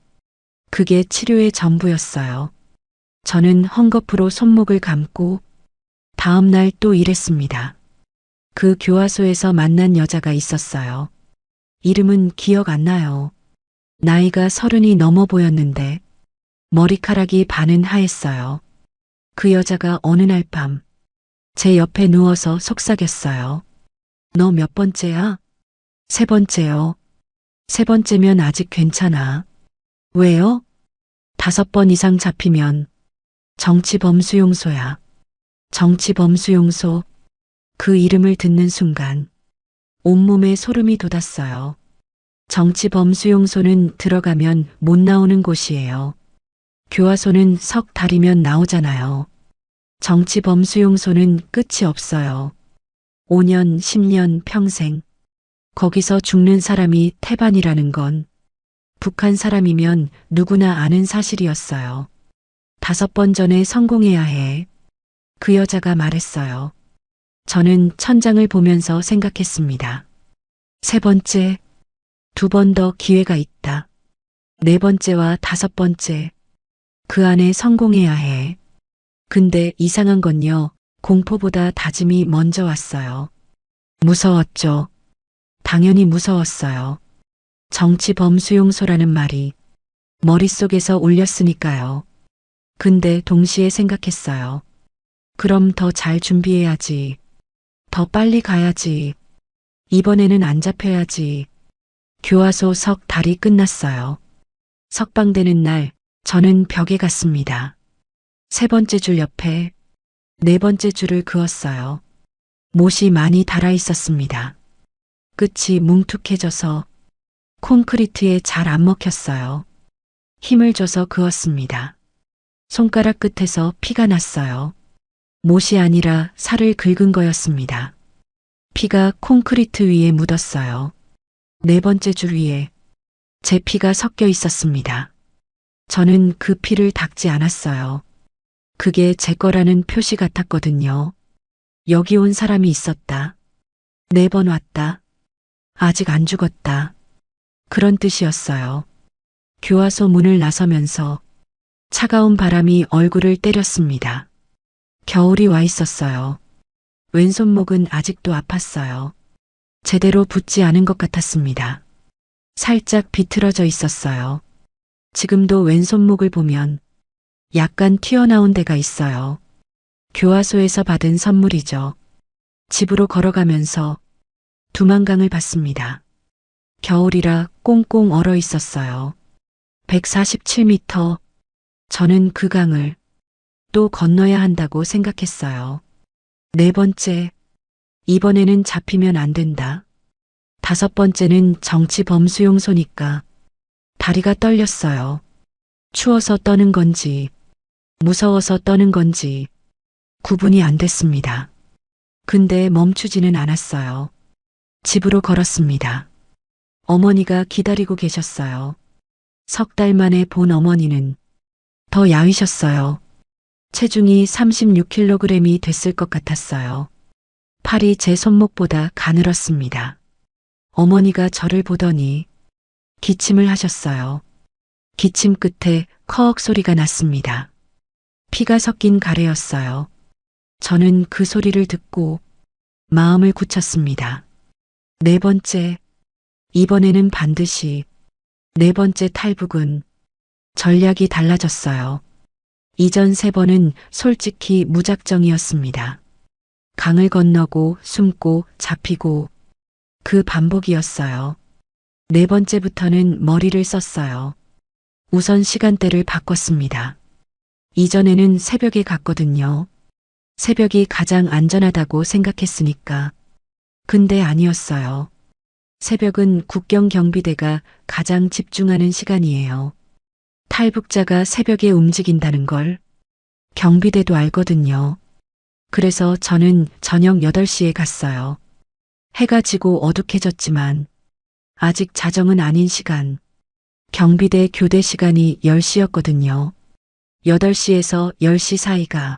그게 치료의 전부였어요. 저는 헝겊으로 손목을 감고 다음 날 또 일했습니다. 그 교화소에서 만난 여자가 있었어요. 이름은 기억 안 나요. 나이가 30이 넘어 보였는데 머리카락이 반은 하했어요. 그 여자가 어느 날 밤 제 옆에 누워서 속삭였어요. 너 몇 번째야? 3번째요. 3번째면 아직 괜찮아. 왜요? 5번 이상 잡히면 정치범수용소야. 정치범수용소. 그 이름을 듣는 순간 온몸에 소름이 돋았어요. 정치범수용소는 들어가면 못 나오는 곳이에요. 교화소는 석 달이면 나오잖아요. 정치범수용소는 끝이 없어요. 5년, 10년, 평생. 거기서 죽는 사람이 태반이라는 건 북한 사람이면 누구나 아는 사실이었어요. 5번 전에 성공해야 해. 그 여자가 말했어요. 저는 천장을 보면서 생각했습니다. 3번째, 2번 더 기회가 있다. 4번째와 5번째. 그 안에 성공해야 해. 근데 이상한 건요. 공포보다 다짐이 먼저 왔어요. 무서웠죠. 당연히 무서웠어요. 정치범수용소라는 말이 머릿속에서 울렸으니까요. 근데 동시에 생각했어요. 그럼 더 잘 준비해야지. 더 빨리 가야지. 이번에는 안 잡혀야지. 교화소 석 달이 끝났어요. 석방되는 날 저는 벽에 갔습니다. 세 번째 줄 옆에 네 번째 줄을 그었어요. 못이 많이 달아 있었습니다. 끝이 뭉툭해져서 콘크리트에 잘 안 먹혔어요. 힘을 줘서 그었습니다. 손가락 끝에서 피가 났어요. 못이 아니라 살을 긁은 거였습니다. 피가 콘크리트 위에 묻었어요. 네 번째 줄 위에 제 피가 섞여 있었습니다. 저는 그 피를 닦지 않았어요. 그게 제 거라는 표시 같았거든요. 여기 온 사람이 있었다. 4번 왔다. 아직 안 죽었다. 그런 뜻이었어요. 교화소 문을 나서면서 차가운 바람이 얼굴을 때렸습니다. 겨울이 와 있었어요. 왼손목은 아직도 아팠어요. 제대로 붙지 않은 것 같았습니다. 살짝 비틀어져 있었어요. 지금도 왼손목을 보면 약간 튀어나온 데가 있어요. 교화소에서 받은 선물이죠. 집으로 걸어가면서 두만강을 봤습니다. 겨울이라 꽁꽁 얼어 있었어요. 147m. 저는 그 강을 또 건너야 한다고 생각했어요. 네 번째. 이번에는 잡히면 안 된다. 다섯 번째는 정치 범수용소니까 다리가 떨렸어요. 추워서 떠는 건지 무서워서 떠는 건지 구분이 안 됐습니다. 근데 멈추지는 않았어요. 집으로 걸었습니다. 어머니가 기다리고 계셨어요. 석 달 만에 본 어머니는 더 야위셨어요. 체중이 36kg이 됐을 것 같았어요. 팔이 제 손목보다 가늘었습니다. 어머니가 저를 보더니 기침을 하셨어요. 기침 끝에 커억 소리가 났습니다. 피가 섞인 가래였어요. 저는 그 소리를 듣고 마음을 굳혔습니다. 네 번째, 이번에는 반드시 네 번째 탈북은 전략이 달라졌어요. 이전 세 번은 솔직히 무작정이었습니다. 강을 건너고 숨고 잡히고 그 반복이었어요. 네 번째부터는 머리를 썼어요. 우선 시간대를 바꿨습니다. 이전에는 새벽에 갔거든요. 새벽이 가장 안전하다고 생각했으니까. 근데 아니었어요. 새벽은 국경경비대가 가장 집중하는 시간이에요. 탈북자가 새벽에 움직인다는 걸 경비대도 알거든요. 그래서 저는 저녁 8시에 갔어요. 해가 지고 어둑해졌지만 아직 자정은 아닌 시간. 경비대 교대 시간이 10시였거든요. 8시에서 10시 사이가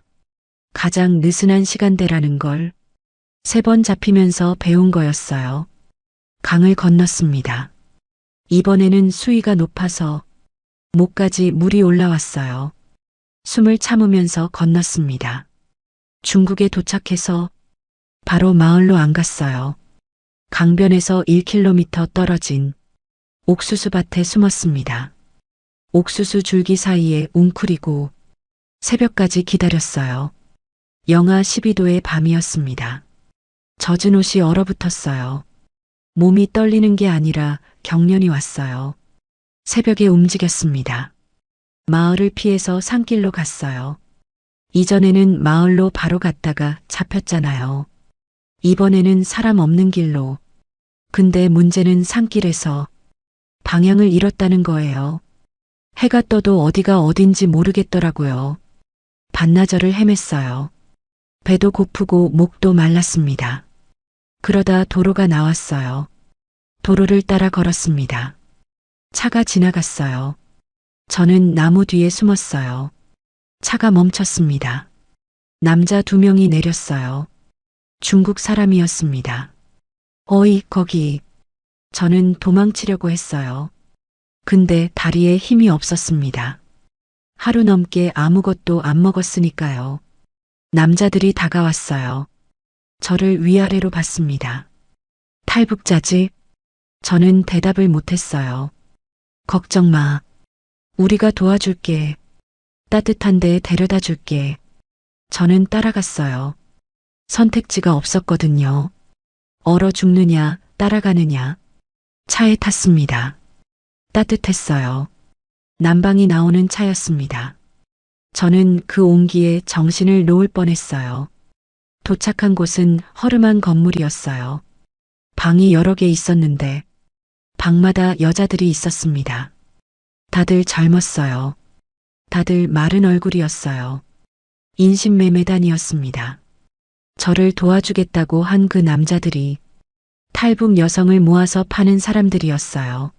가장 느슨한 시간대라는 걸 3번 잡히면서 배운 거였어요. 강을 건넜습니다. 이번에는 수위가 높아서 목까지 물이 올라왔어요. 숨을 참으면서 건넜습니다. 중국에 도착해서 바로 마을로 안 갔어요. 강변에서 1km 떨어진 옥수수밭에 숨었습니다. 옥수수 줄기 사이에 웅크리고 새벽까지 기다렸어요. 영하 12도의 밤이었습니다. 젖은 옷이 얼어붙었어요. 몸이 떨리는 게 아니라 경련이 왔어요. 새벽에 움직였습니다. 마을을 피해서 산길로 갔어요. 이전에는 마을로 바로 갔다가 잡혔잖아요. 이번에는 사람 없는 길로. 근데 문제는 산길에서 방향을 잃었다는 거예요. 해가 떠도 어디가 어딘지 모르겠더라고요. 반나절을 헤맸어요. 배도 고프고 목도 말랐습니다. 그러다 도로가 나왔어요. 도로를 따라 걸었습니다. 차가 지나갔어요. 저는 나무 뒤에 숨었어요. 차가 멈췄습니다. 남자 2명이 내렸어요. 중국 사람이었습니다. 어이, 거기. 저는 도망치려고 했어요. 근데 다리에 힘이 없었습니다. 하루 넘게 아무것도 안 먹었으니까요. 남자들이 다가왔어요. 저를 위아래로 봤습니다. 탈북자지? 저는 대답을 못했어요. 걱정 마. 우리가 도와줄게. 따뜻한 데 데려다 줄게. 저는 따라갔어요. 선택지가 없었거든요. 얼어 죽느냐, 따라가느냐. 차에 탔습니다. 따뜻했어요. 난방이 나오는 차였습니다. 저는 그 온기에 정신을 놓을 뻔했어요. 도착한 곳은 허름한 건물이었어요. 방이 여러 개 있었는데 방마다 여자들이 있었습니다. 다들 젊었어요. 다들 마른 얼굴이었어요. 인신매매단이었습니다. 저를 도와주겠다고 한 그 남자들이 탈북 여성을 모아서 파는 사람들이었어요.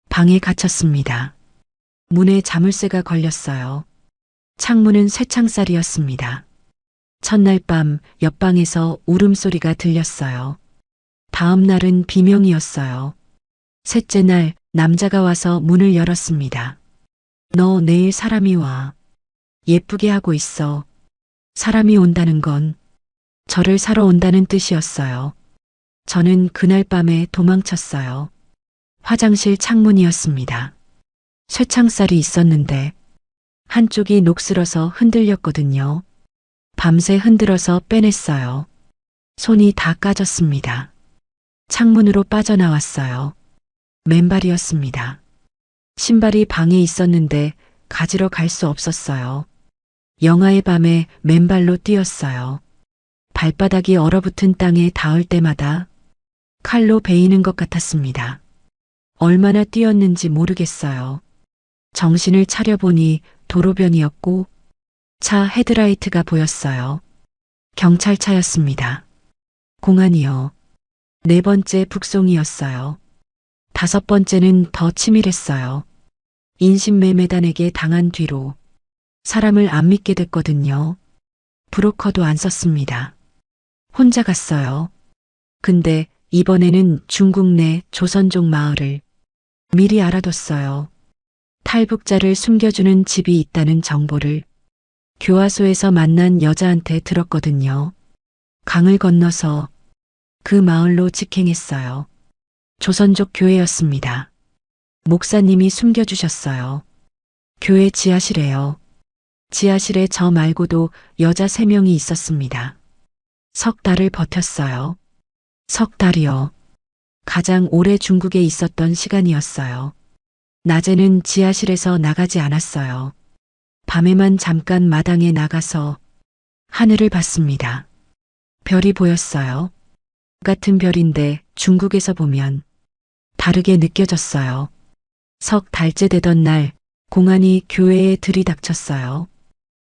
방에 갇혔습니다. 문에 자물쇠가 걸렸어요. 창문은 쇠창살이었습니다. 첫날 밤 옆방에서 울음소리가 들렸어요. 다음 날은 비명이었어요. 셋째 날 남자가 와서 문을 열었습니다. 너 내일 사람이 와. 예쁘게 하고 있어. 사람이 온다는 건 저를 사러 온다는 뜻이었어요. 저는 그날 밤에 도망쳤어요. 화장실 창문이었습니다. 쇠창살이 있었는데 한쪽이 녹슬어서 흔들렸거든요. 밤새 흔들어서 빼냈어요. 손이 다 까졌습니다. 창문으로 빠져나왔어요. 맨발이었습니다. 신발이 방에 있었는데 가지러 갈 수 없었어요. 영하의 밤에 맨발로 뛰었어요. 발바닥이 얼어붙은 땅에 닿을 때마다 칼로 베이는 것 같았습니다. 얼마나 뛰었는지 모르겠어요. 정신을 차려보니 도로변이었고 차 헤드라이트가 보였어요. 경찰차였습니다. 공안이요. 네 번째 북송이었어요. 다섯 번째는 더 치밀했어요. 인신매매단에게 당한 뒤로 사람을 안 믿게 됐거든요. 브로커도 안 썼습니다. 혼자 갔어요. 근데 이번에는 중국 내 조선족 마을을 미리 알아뒀어요. 탈북자를 숨겨주는 집이 있다는 정보를 교화소에서 만난 여자한테 들었거든요. 강을 건너서 그 마을로 직행했어요. 조선족 교회였습니다. 목사님이 숨겨주셨어요. 교회 지하실에요. 지하실에 저 말고도 여자 3명이 있었습니다. 석 달을 버텼어요. 석 달이요. 가장 오래 중국에 있었던 시간이었어요. 낮에는 지하실에서 나가지 않았어요. 밤에만 잠깐 마당에 나가서 하늘을 봤습니다. 별이 보였어요. 같은 별인데 중국에서 보면 다르게 느껴졌어요. 석 달째 되던 날 공안이 교회에 들이닥쳤어요.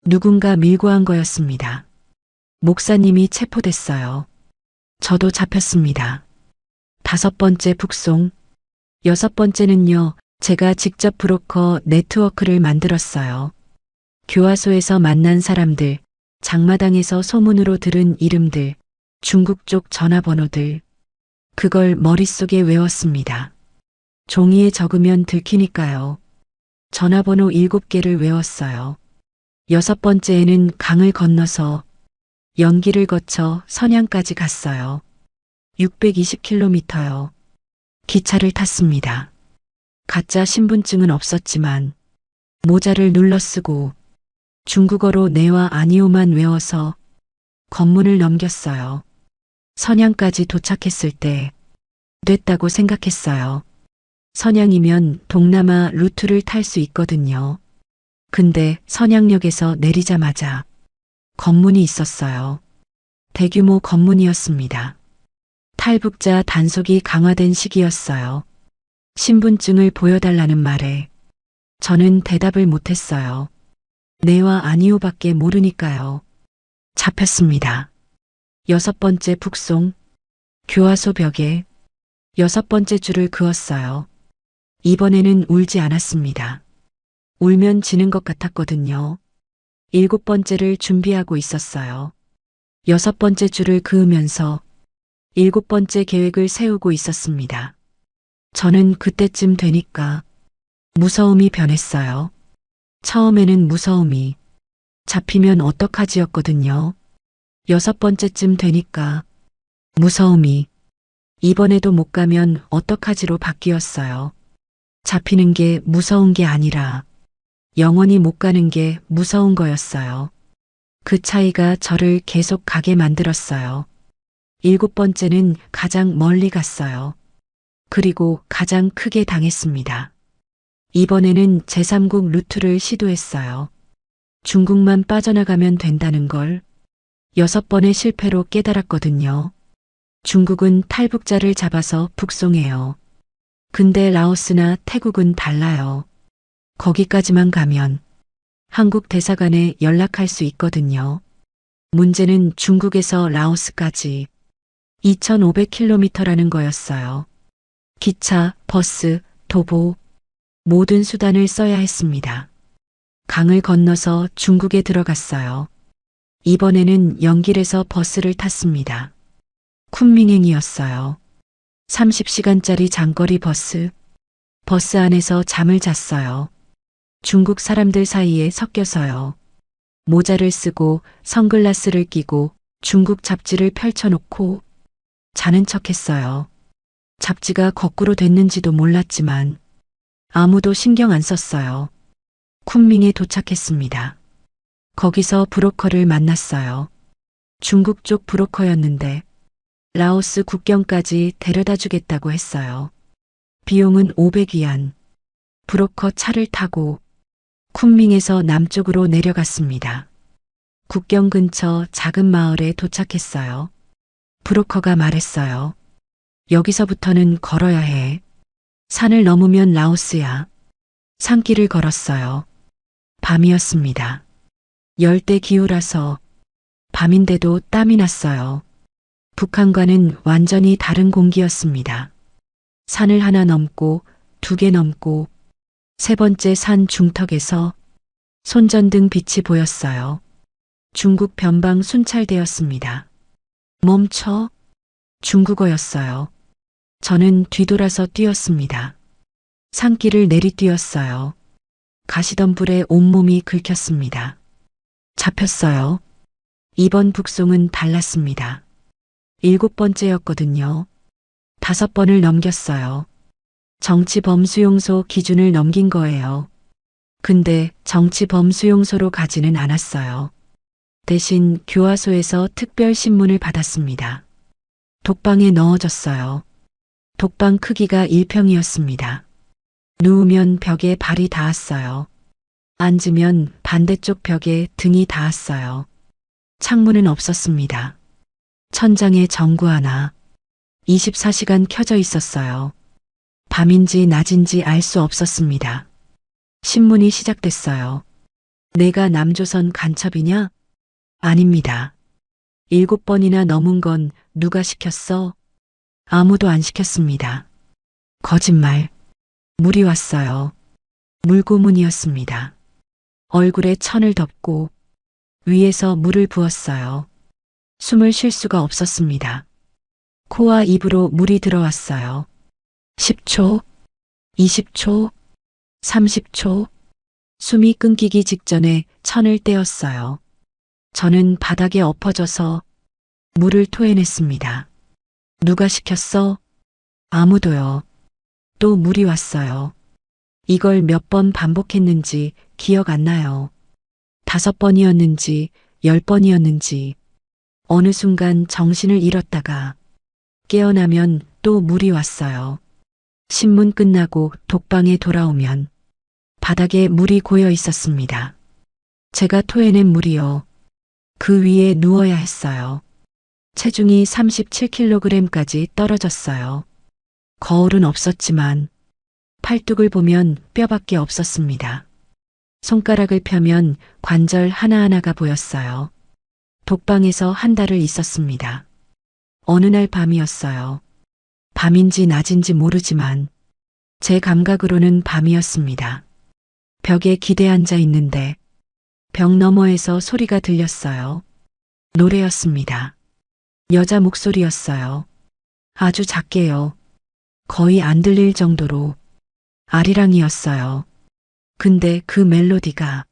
누군가 밀고 한 거였습니다. 목사님이 체포됐어요. 저도 잡혔습니다. 다섯 번째 북송, 여섯 번째는요, 제가 직접 브로커 네트워크를 만들었어요. 교화소에서 만난 사람들, 장마당에서 소문으로 들은 이름들, 중국 쪽 전화번호들, 그걸 머릿속에 외웠습니다. 종이에 적으면 들키니까요. 전화번호 7개를 외웠어요. 여섯 번째에는 강을 건너서 연기를 거쳐 선양까지 갔어요. 620km요. 기차를 탔습니다. 가짜 신분증은 없었지만 모자를 눌러 쓰고 중국어로 네와 아니오만 외워서 관문을 넘겼어요. 선양까지 도착했을 때 됐다고 생각했어요. 선양이면 동남아 루트를 탈 수 있거든요. 근데 선양역에서 내리자마자 검문이 있었어요. 대규모 검문이었습니다. 탈북자 단속이 강화된 시기였어요. 신분증을 보여달라는 말에 저는 대답을 못했어요. 네와 아니오밖에 모르니까요. 잡혔습니다. 여섯 번째 북송, 교화소 벽에 여섯 번째 줄을 그었어요. 이번에는 울지 않았습니다. 울면 지는 것 같았거든요. 일곱 번째를 준비하고 있었어요. 여섯 번째 줄을 그으면서 일곱 번째 계획을 세우고 있었습니다. 저는 그때쯤 되니까 무서움이 변했어요. 처음에는 무서움이 잡히면 어떡하지였거든요. 여섯 번째쯤 되니까 무서움이 이번에도 못 가면 어떡하지로 바뀌었어요. 잡히는 게 무서운 게 아니라 영원히 못 가는 게 무서운 거였어요. 그 차이가 저를 계속 가게 만들었어요. 7번째는 가장 멀리 갔어요. 그리고 가장 크게 당했습니다. 이번에는 제3국 루트를 시도했어요. 중국만 빠져나가면 된다는 걸 6번의 실패로 깨달았거든요. 중국은 탈북자를 잡아서 북송해요. 근데 라오스나 태국은 달라요. 거기까지만 가면 한국 대사관에 연락할 수 있거든요. 문제는 중국에서 라오스까지 2,500km라는 거였어요. 기차, 버스, 도보, 모든 수단을 써야 했습니다. 강을 건너서 중국에 들어갔어요. 이번에는 연길에서 버스를 탔습니다. 쿤밍행이었어요. 30시간짜리 장거리 버스. 버스 안에서 잠을 잤어요. 중국 사람들 사이에 섞여서요. 모자를 쓰고 선글라스를 끼고 중국 잡지를 펼쳐놓고 자는 척했어요. 잡지가 거꾸로 됐는지도 몰랐지만 아무도 신경 안 썼어요. 쿤밍에 도착했습니다. 거기서 브로커를 만났어요. 중국 쪽 브로커였는데 라오스 국경까지 데려다 주겠다고 했어요. 비용은 500위안. 브로커 차를 타고 쿤밍에서 남쪽으로 내려갔습니다. 국경 근처 작은 마을에 도착했어요. 브로커가 말했어요. 여기서부터는 걸어야 해. 산을 넘으면 라오스야. 산길을 걸었어요. 밤이었습니다. 열대 기후라서 밤인데도 땀이 났어요. 북한과는 완전히 다른 공기였습니다. 산을 하나 넘고 2개 넘고 3번째 산 중턱에서 손전등 빛이 보였어요. 중국 변방 순찰대였습니다. 멈춰. 중국어였어요. 저는 뒤돌아서 뛰었습니다. 산길을 내리뛰었어요. 가시던 불에 온몸이 긁혔습니다. 잡혔어요. 이번 북송은 달랐습니다. 7번째였거든요. 5번을 넘겼어요. 정치범수용소 기준을 넘긴 거예요. 근데 정치범수용소로 가지는 않았어요. 대신 교화소에서 특별신문을 받았습니다. 독방에 넣어졌어요. 독방 크기가 1평이었습니다. 누우면 벽에 발이 닿았어요. 앉으면 반대쪽 벽에 등이 닿았어요. 창문은 없었습니다. 천장에 전구 하나. 24시간 켜져 있었어요. 밤인지 낮인지 알 수 없었습니다. 신문이 시작됐어요. 내가 남조선 간첩이냐? 아닙니다. 7번이나 넘은 건 누가 시켰어? 아무도 안 시켰습니다. 거짓말. 물이 왔어요. 물고문이었습니다. 얼굴에 천을 덮고 위에서 물을 부었어요. 숨을 쉴 수가 없었습니다. 코와 입으로 물이 들어왔어요. 10초, 20초, 30초, 숨이 끊기기 직전에 천을 떼었어요. 저는 바닥에 엎어져서 물을 토해냈습니다. 누가 시켰어? 아무도요. 또 물이 왔어요. 이걸 몇 번 반복했는지 기억 안 나요. 5번이었는지 10번이었는지 어느 순간 정신을 잃었다가 깨어나면 또 물이 왔어요. 신문 끝나고 독방에 돌아오면 바닥에 물이 고여 있었습니다. 제가 토해낸 물이요. 그 위에 누워야 했어요. 체중이 37kg까지 떨어졌어요. 거울은 없었지만 팔뚝을 보면 뼈밖에 없었습니다. 손가락을 펴면 관절 하나하나가 보였어요. 독방에서 한 달을 있었습니다. 어느 날 밤이었어요. 밤인지 낮인지 모르지만 제 감각으로는 밤이었습니다. 벽에 기대 앉아 있는데 벽 너머에서 소리가 들렸어요. 노래였습니다. 여자 목소리였어요. 아주 작게요. 거의 안 들릴 정도로 아리랑이었어요. 근데 그 멜로디가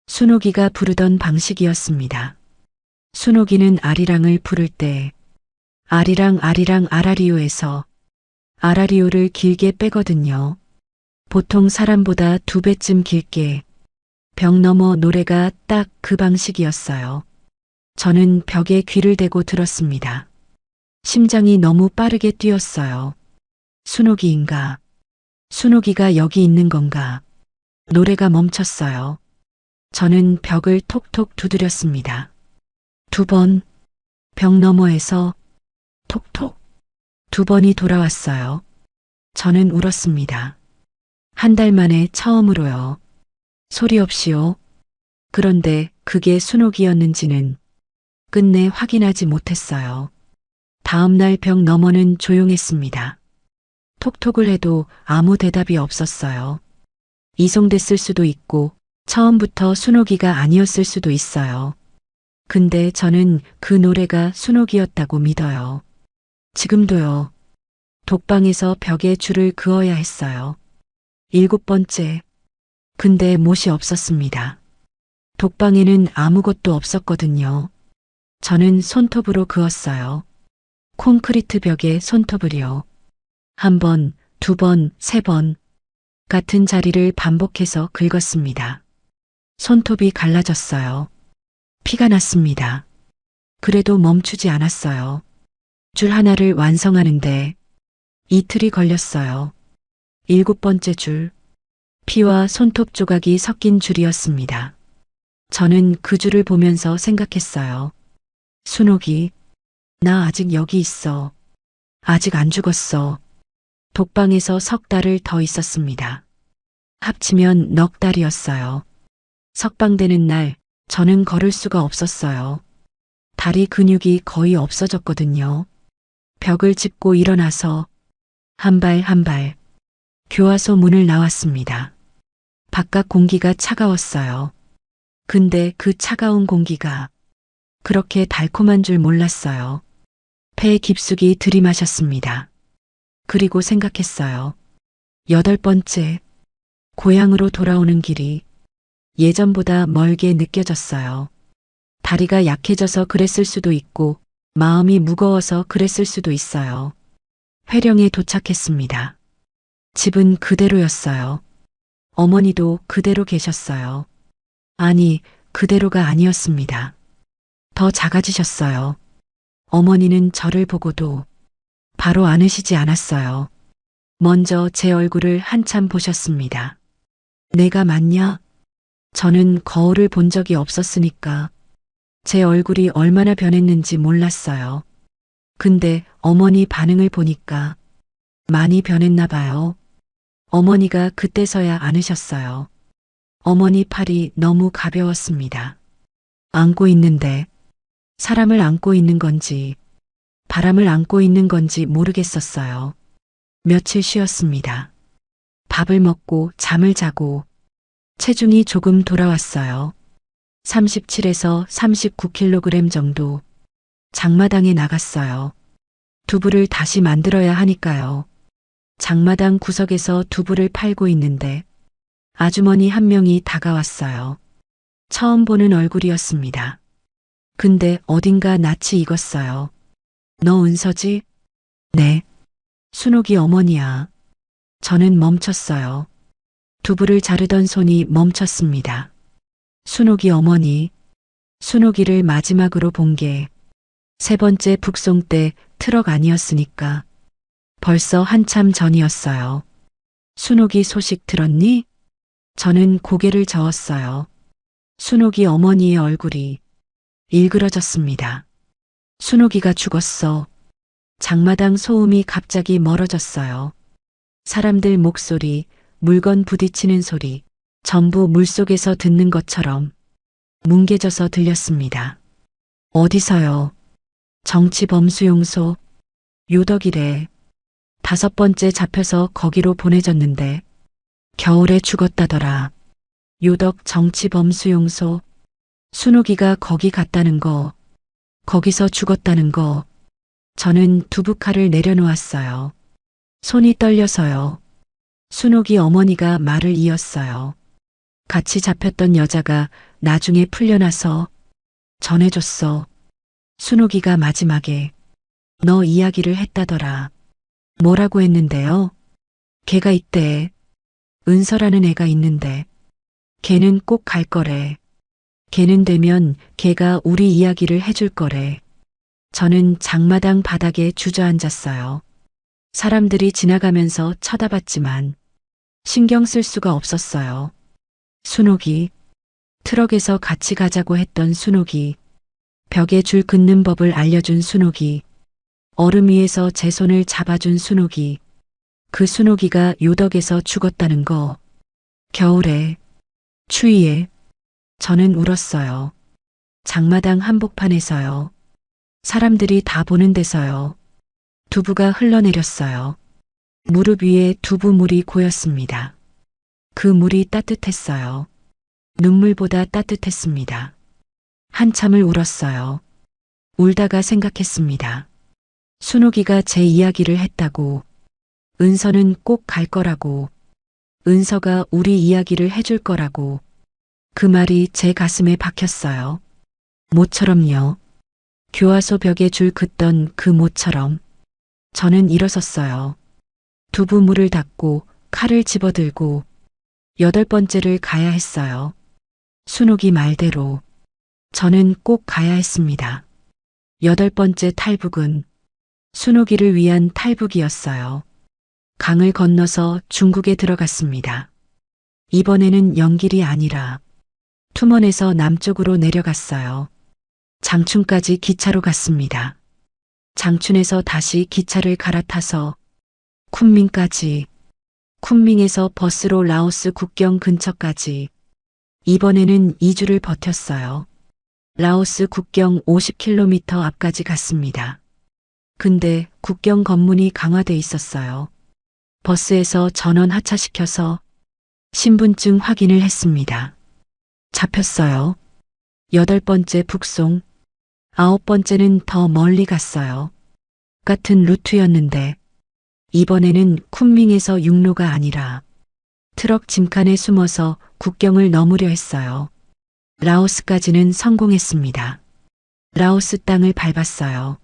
순옥이가 부르던 방식이었습니다. 순옥이는 아리랑을 부를 때 아리랑 아리랑 아라리오에서 아라리오를 길게 빼거든요. 보통 사람보다 2배쯤 길게. 벽 너머 노래가 딱 그 방식이었어요. 저는 벽에 귀를 대고 들었습니다. 심장이 너무 빠르게 뛰었어요. 순옥이인가? 순옥이가 여기 있는 건가? 노래가 멈췄어요. 저는 벽을 톡톡 두드렸습니다. 2번, 벽 너머에서 톡톡 2번이 돌아왔어요. 저는 울었습니다. 1달 만에 처음으로요. 소리 없이요. 그런데 그게 순옥이었는지는 끝내 확인하지 못했어요. 다음 날 벽 너머는 조용했습니다. 톡톡을 해도 아무 대답이 없었어요. 이송됐을 수도 있고 처음부터 순옥이가 아니었을 수도 있어요. 근데 저는 그 노래가 순옥이었다고 믿어요. 지금도요. 독방에서 벽에 줄을 그어야 했어요. 7번째. 근데 못이 없었습니다. 독방에는 아무것도 없었거든요. 저는 손톱으로 그었어요. 콘크리트 벽에 손톱을요. 1번, 2번, 3번. 같은 자리를 반복해서 긁었습니다. 손톱이 갈라졌어요. 피가 났습니다. 그래도 멈추지 않았어요. 줄 하나를 완성하는데 이틀이 걸렸어요. 7번째 줄. 피와 손톱 조각이 섞인 줄이었습니다. 저는 그 줄을 보면서 생각했어요. 순옥이, 나 아직 여기 있어. 아직 안 죽었어. 독방에서 석 달을 더 있었습니다. 합치면 넉 달이었어요. 석방되는 날 저는 걸을 수가 없었어요. 다리 근육이 거의 없어졌거든요. 벽을 짚고 일어나서 한 발 한 발 교화소 문을 나왔습니다. 바깥 공기가 차가웠어요. 근데 그 차가운 공기가 그렇게 달콤한 줄 몰랐어요. 폐 깊숙이 들이마셨습니다. 그리고 생각했어요. 8번째, 고향으로 돌아오는 길이 예전보다 멀게 느껴졌어요. 다리가 약해져서 그랬을 수도 있고 마음이 무거워서 그랬을 수도 있어요. 회령에 도착했습니다. 집은 그대로였어요. 어머니도 그대로 계셨어요. 아니, 그대로가 아니었습니다. 더 작아지셨어요. 어머니는 저를 보고도 바로 안으시지 않았어요. 먼저 제 얼굴을 한참 보셨습니다. 내가 맞냐? 저는 거울을 본 적이 없었으니까 제 얼굴이 얼마나 변했는지 몰랐어요. 근데 어머니 반응을 보니까 많이 변했나 봐요. 어머니가 그때서야 안으셨어요. 어머니 팔이 너무 가벼웠습니다. 안고 있는데 사람을 안고 있는 건지 바람을 안고 있는 건지 모르겠었어요. 며칠 쉬었습니다. 밥을 먹고 잠을 자고 체중이 조금 돌아왔어요. 37에서 39kg 정도. 장마당에 나갔어요. 두부를 다시 만들어야 하니까요. 장마당 구석에서 두부를 팔고 있는데 아주머니 한 명이 다가왔어요. 처음 보는 얼굴이었습니다. 근데 어딘가 낯이 익었어요. 너 은서지? 네. 순옥이 어머니야. 저는 멈췄어요. 두부를 자르던 손이 멈췄습니다. 순옥이 어머니. 순옥이를 마지막으로 본 게 3번째 북송 때 트럭 아니었으니까 벌써 한참 전이었어요. 순옥이 소식 들었니? 저는 고개를 저었어요. 순옥이 어머니의 얼굴이 일그러졌습니다. 순옥이가 죽었어. 장마당 소음이 갑자기 멀어졌어요. 사람들 목소리, 물건 부딪히는 소리, 전부 물속에서 듣는 것처럼 뭉개져서 들렸습니다. 어디서요? 정치범수용소. 요덕이래. 5번째 잡혀서 거기로 보내졌는데 겨울에 죽었다더라. 요덕 정치범수용소. 순옥이가 거기 갔다는 거, 거기서 죽었다는 거. 저는 두부칼을 내려놓았어요. 손이 떨려서요. 순옥이 어머니가 말을 이었어요. 같이 잡혔던 여자가 나중에 풀려나서 전해줬어. 순옥이가 마지막에 너 이야기를 했다더라. 뭐라고 했는데요? 걔가 있대. 은서라는 애가 있는데 걔는 꼭 갈 거래. 걔는 되면 걔가 우리 이야기를 해줄 거래. 저는 장마당 바닥에 주저앉았어요. 사람들이 지나가면서 쳐다봤지만 신경 쓸 수가 없었어요. 순옥이, 트럭에서 같이 가자고 했던 순옥이, 벽에 줄 긋는 법을 알려준 순옥이, 얼음 위에서 제 손을 잡아준 순옥이, 그 순옥이가 요덕에서 죽었다는 거. 겨울에, 추위에, 저는 울었어요. 장마당 한복판에서요. 사람들이 다 보는 데서요. 두부가 흘러내렸어요. 무릎 위에 두부물이 고였습니다. 그 물이 따뜻했어요. 눈물보다 따뜻했습니다. 한참을 울었어요. 울다가 생각했습니다. 순옥이가 제 이야기를 했다고, 은서는 꼭 갈 거라고, 은서가 우리 이야기를 해줄 거라고, 그 말이 제 가슴에 박혔어요. 모처럼요. 교화소 벽에 줄 긋던 그 모처럼. 저는 일어섰어요. 두부물을 닦고 칼을 집어들고 8번째를 가야 했어요. 순옥이 말대로 저는 꼭 가야 했습니다. 8번째 탈북은 순옥이를 위한 탈북이었어요. 강을 건너서 중국에 들어갔습니다. 이번에는 연길이 아니라 투먼에서 남쪽으로 내려갔어요. 장춘까지 기차로 갔습니다. 장춘에서 다시 기차를 갈아타서 쿤밍까지, 쿤밍에서 버스로 라오스 국경 근처까지. 이번에는 2주를 버텼어요. 라오스 국경 50km 앞까지 갔습니다. 근데 국경 검문이 강화돼 있었어요. 버스에서 전원 하차시켜서 신분증 확인을 했습니다. 잡혔어요. 8번째 북송, 9번째는 더 멀리 갔어요. 같은 루트였는데 이번에는 쿤밍에서 육로가 아니라 트럭 짐칸에 숨어서 국경을 넘으려 했어요. 라오스까지는 성공했습니다. 라오스 땅을 밟았어요.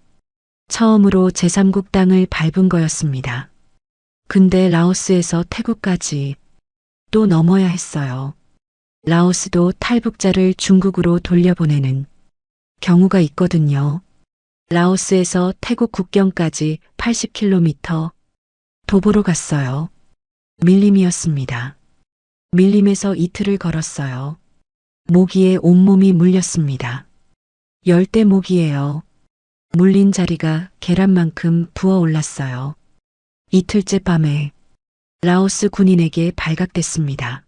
처음으로 제3국 땅을 밟은 거였습니다. 근데 라오스에서 태국까지 또 넘어야 했어요. 라오스도 탈북자를 중국으로 돌려보내는 경우가 있거든요. 라오스에서 태국 국경까지 80km 도보로 갔어요. 밀림이었습니다. 밀림에서 이틀을 걸었어요. 모기에 온몸이 물렸습니다. 열대 모기예요. 물린 자리가 계란만큼 부어올랐어요. 이틀째 밤에 라오스 군인에게 발각됐습니다.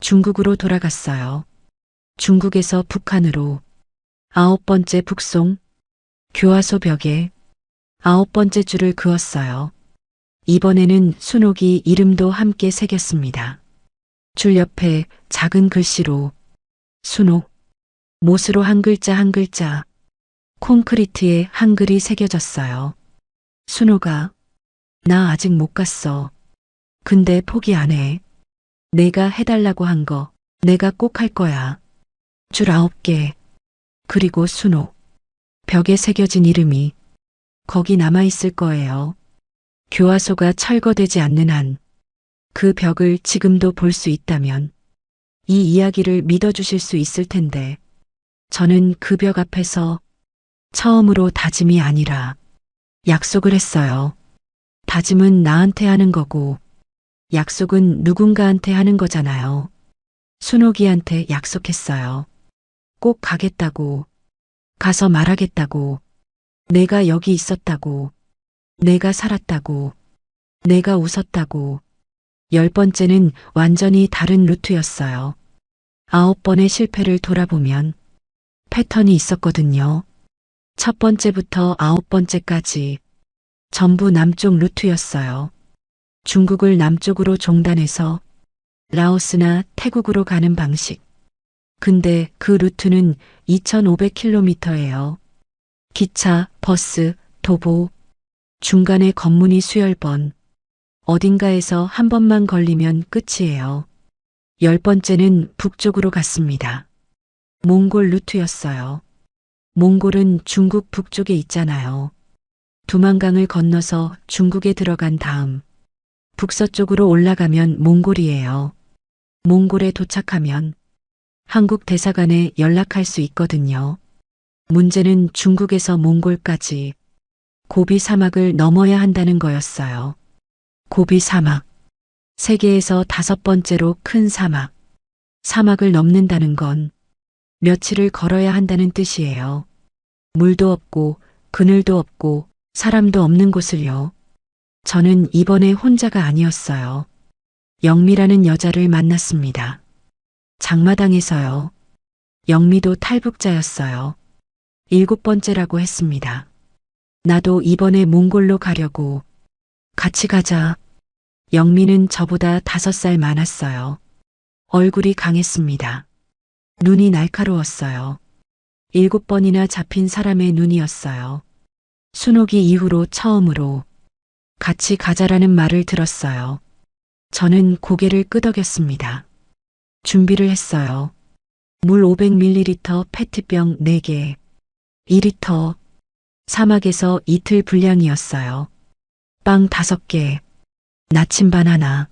중국으로 돌아갔어요. 중국에서 북한으로 9번째 북송, 교화소 벽에 9번째 줄을 그었어요. 이번에는 순옥이 이름도 함께 새겼습니다. 줄 옆에 작은 글씨로 순옥, 못으로 한 글자 한 글자, 콘크리트에 한글이 새겨졌어요. 순옥아, 나 아직 못 갔어. 근데 포기 안 해. 내가 해달라고 한 거 내가 꼭 할 거야. 줄 9개. 그리고 순옥. 벽에 새겨진 이름이 거기 남아있을 거예요. 교화소가 철거되지 않는 한 그 벽을 지금도 볼 수 있다면 이 이야기를 믿어주실 수 있을 텐데 저는 그 벽 앞에서 처음으로 다짐이 아니라 약속을 했어요. 다짐은 나한테 하는 거고 약속은 누군가한테 하는 거잖아요. 순옥이한테 약속했어요. 꼭 가겠다고, 가서 말하겠다고, 내가 여기 있었다고, 내가 살았다고, 내가 웃었다고. 10번째는 완전히 다른 루트였어요. 9번의 실패를 돌아보면 패턴이 있었거든요. 첫 번째부터 9번째까지 전부 남쪽 루트였어요. 중국을 남쪽으로 종단해서 라오스나 태국으로 가는 방식. 근데 그 루트는 2500km예요. 기차, 버스, 도보, 중간에 검문이 수열 번, 어딘가에서 한 번만 걸리면 끝이에요. 10번째는 북쪽으로 갔습니다. 몽골 루트였어요. 몽골은 중국 북쪽에 있잖아요. 두만강을 건너서 중국에 들어간 다음 북서쪽으로 올라가면 몽골이에요. 몽골에 도착하면 한국 대사관에 연락할 수 있거든요. 문제는 중국에서 몽골까지 고비 사막을 넘어야 한다는 거였어요. 고비 사막. 세계에서 5번째로 큰 사막. 사막을 넘는다는 건 며칠을 걸어야 한다는 뜻이에요. 물도 없고 그늘도 없고 사람도 없는 곳을요. 저는 이번에 혼자가 아니었어요. 영미라는 여자를 만났습니다. 장마당에서요. 영미도 탈북자였어요. 7번째라고 했습니다. 나도 이번에 몽골로 가려고. 같이 가자. 영미는 저보다 5살 많았어요. 얼굴이 강했습니다. 눈이 날카로웠어요. 7번이나 잡힌 사람의 눈이었어요. 순옥이 이후로 처음으로 같이 가자라는 말을 들었어요. 저는 고개를 끄덕였습니다. 준비를 했어요. 물 500ml 페트병 4개, 2리터, 사막에서 이틀 분량이었어요. 빵 5개, 나침반 하나.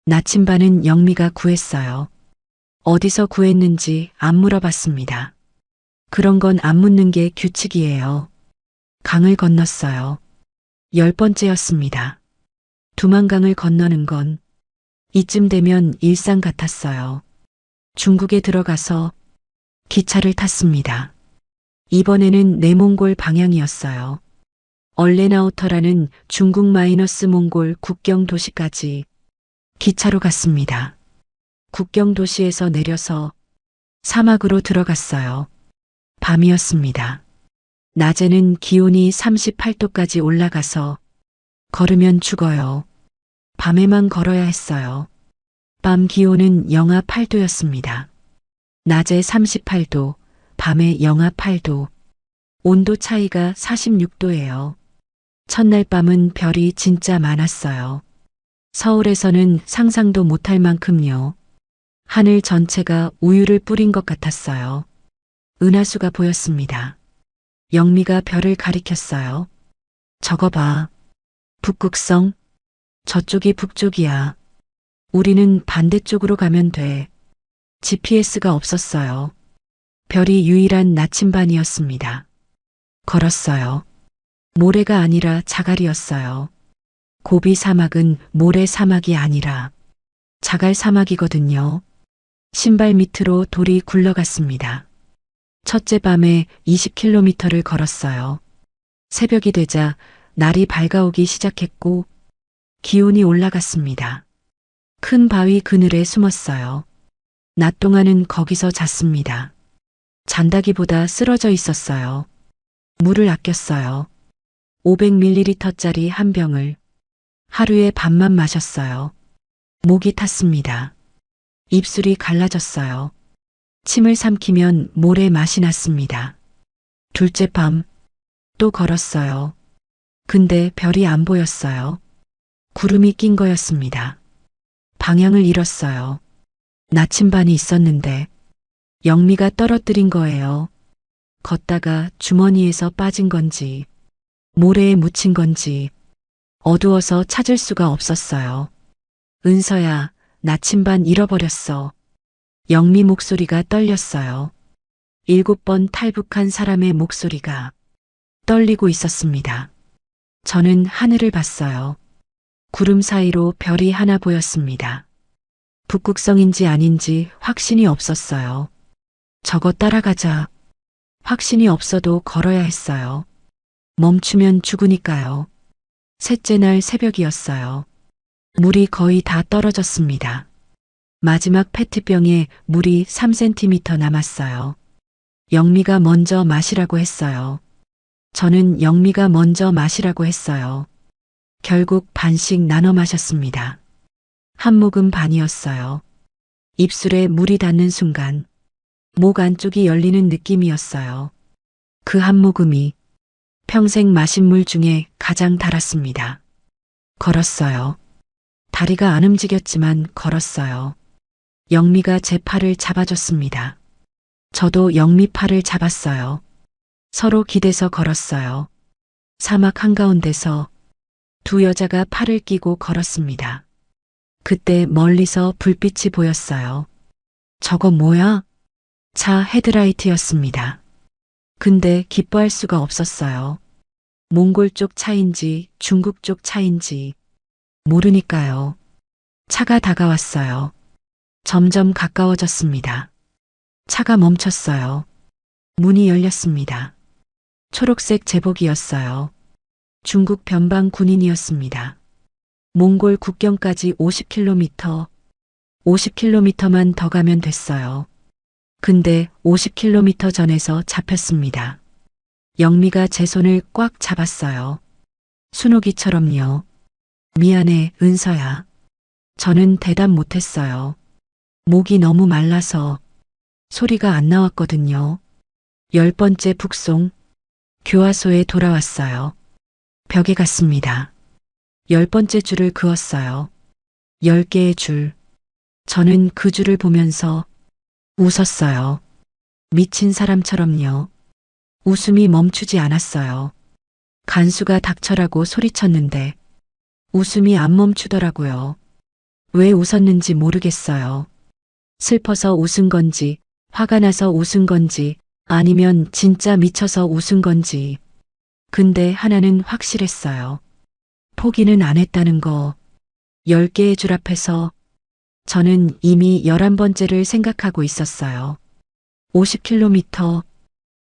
나침반은 영미가 구했어요. 어디서 구했는지 안 물어봤습니다. 그런 건 안 묻는 게 규칙이에요. 강을 건넜어요. 10번째였습니다. 두만강을 건너는 건 이쯤 되면 일상 같았어요. 중국에 들어가서 기차를 탔습니다. 이번에는 내몽골 방향이었어요. 얼레나우터라는 중국 마이너스 몽골 국경 도시까지 기차로 갔습니다. 국경 도시에서 내려서 사막으로 들어갔어요. 밤이었습니다. 낮에는 기온이 38도까지 올라가서 걸으면 죽어요. 밤에만 걸어야 했어요. 밤 기온은 영하 8도였습니다. 낮에 38도, 밤에 영하 8도. 온도 차이가 46도예요. 첫날 밤은 별이 진짜 많았어요. 서울에서는 상상도 못할 만큼요. 하늘 전체가 우유를 뿌린 것 같았어요. 은하수가 보였습니다. 영미가 별을 가리켰어요. 저거 봐. 북극성? 저쪽이 북쪽이야. 우리는 반대쪽으로 가면 돼. GPS가 없었어요. 별이 유일한 나침반이었습니다. 걸었어요. 모래가 아니라 자갈이었어요. 고비 사막은 모래 사막이 아니라 자갈 사막이거든요. 신발 밑으로 돌이 굴러갔습니다. 첫째 밤에 20km를 걸었어요. 새벽이 되자 날이 밝아오기 시작했고 기온이 올라갔습니다. 큰 바위 그늘에 숨었어요. 낮 동안은 거기서 잤습니다. 잔다기보다 쓰러져 있었어요. 물을 아꼈어요. 500ml짜리 한 병을 하루에 반만 마셨어요. 목이 탔습니다. 입술이 갈라졌어요. 침을 삼키면 모래 맛이 났습니다. 둘째 밤 또 걸었어요. 근데 별이 안 보였어요. 구름이 낀 거였습니다. 방향을 잃었어요. 나침반이 있었는데 영미가 떨어뜨린 거예요. 걷다가 주머니에서 빠진 건지 모래에 묻힌 건지 어두워서 찾을 수가 없었어요. 은서야, 나침반 잃어버렸어. 영미 목소리가 떨렸어요. 7번 탈북한 사람의 목소리가 떨리고 있었습니다. 저는 하늘을 봤어요. 구름 사이로 별이 하나 보였습니다. 북극성인지 아닌지 확신이 없었어요. 저거 따라가자. 확신이 없어도 걸어야 했어요. 멈추면 죽으니까요. 셋째 날 새벽이었어요. 물이 거의 다 떨어졌습니다. 마지막 페트병에 물이 3cm 남았어요. 영미가 먼저 마시라고 했어요. 저는 영미가 먼저 마시라고 했어요. 결국 반씩 나눠 마셨습니다. 한 모금 반이었어요. 입술에 물이 닿는 순간 목 안쪽이 열리는 느낌이었어요. 그 한 모금이 평생 마신 물 중에 가장 달았습니다. 걸었어요. 다리가 안 움직였지만 걸었어요. 영미가 제 팔을 잡아줬습니다. 저도 영미 팔을 잡았어요. 서로 기대서 걸었어요. 사막 한가운데서 두 여자가 팔을 끼고 걸었습니다. 그때 멀리서 불빛이 보였어요. 저거 뭐야? 차 헤드라이트였습니다. 근데 기뻐할 수가 없었어요. 몽골 쪽 차인지 중국 쪽 차인지 모르니까요. 차가 다가왔어요. 점점 가까워졌습니다. 차가 멈췄어요. 문이 열렸습니다. 초록색 제복이었어요. 중국 변방 군인이었습니다. 몽골 국경까지 50km, 50km만 더 가면 됐어요. 근데 50km 전에서 잡혔습니다. 영미가 제 손을 꽉 잡았어요. 순옥이처럼요. 미안해, 은서야. 저는 대답 못했어요. 목이 너무 말라서 소리가 안 나왔거든요. 10번째 북송. 교화소에 돌아왔어요. 벽에 갔습니다. 10번째 줄을 그었어요. 10개의 줄. 저는 그 줄을 보면서 웃었어요. 미친 사람처럼요. 웃음이 멈추지 않았어요. 간수가 닥쳐라고 소리쳤는데 웃음이 안 멈추더라고요. 왜 웃었는지 모르겠어요. 슬퍼서 웃은 건지, 화가 나서 웃은 건지, 아니면 진짜 미쳐서 웃은 건지. 근데 하나는 확실했어요. 포기는 안 했다는 거. 10개의 줄 앞에서 저는 이미 11번째를 생각하고 있었어요. 50km.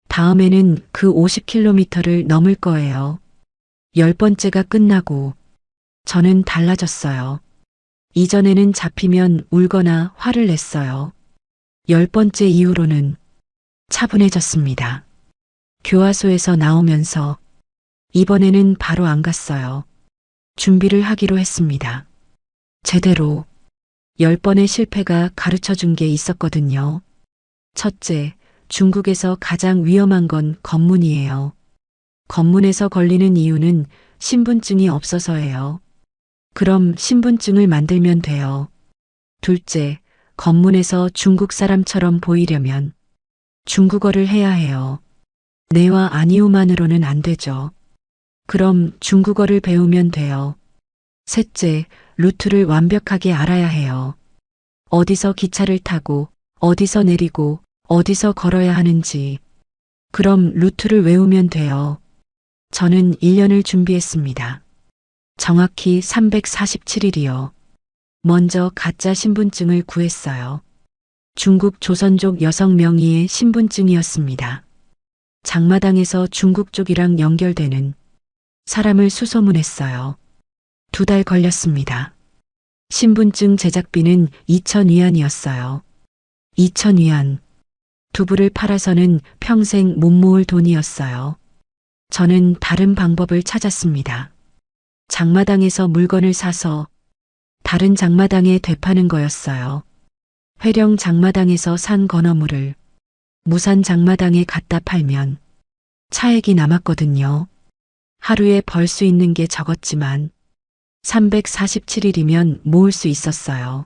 다음에는 그 50km를 넘을 거예요. 10번째가 끝나고 저는 달라졌어요. 이전에는 잡히면 울거나 화를 냈어요. 10번째 이후로는 차분해졌습니다. 교화소에서 나오면서 이번에는 바로 안 갔어요. 준비를 하기로 했습니다. 제대로 10번의 실패가 가르쳐 준 게 있었거든요. 첫째, 중국에서 가장 위험한 건 검문이에요. 검문에서 걸리는 이유는 신분증이 없어서예요. 그럼 신분증을 만들면 돼요. 둘째, 검문에서 중국 사람처럼 보이려면 중국어를 해야 해요. 네와 아니오만으로는 안 되죠. 그럼 중국어를 배우면 돼요. 셋째, 루트를 완벽하게 알아야 해요. 어디서 기차를 타고, 어디서 내리고, 어디서 걸어야 하는지. 그럼 루트를 외우면 돼요. 저는 1년을 준비했습니다. 정확히 347일이요. 먼저 가짜 신분증을 구했어요. 중국 조선족 여성 명의의 신분증이었습니다. 장마당에서 중국 쪽이랑 연결되는 사람을 수소문했어요. 2달 걸렸습니다. 신분증 제작비는 2,000위안이었어요. 2,000위안. 두부를 팔아서는 평생 못 모을 돈이었어요. 저는 다른 방법을 찾았습니다. 장마당에서 물건을 사서 다른 장마당에 되파는 거였어요. 회령 장마당에서 산 건어물을 무산 장마당에 갖다 팔면 차액이 남았거든요. 하루에 벌 수 있는 게 적었지만 347일이면 모을 수 있었어요.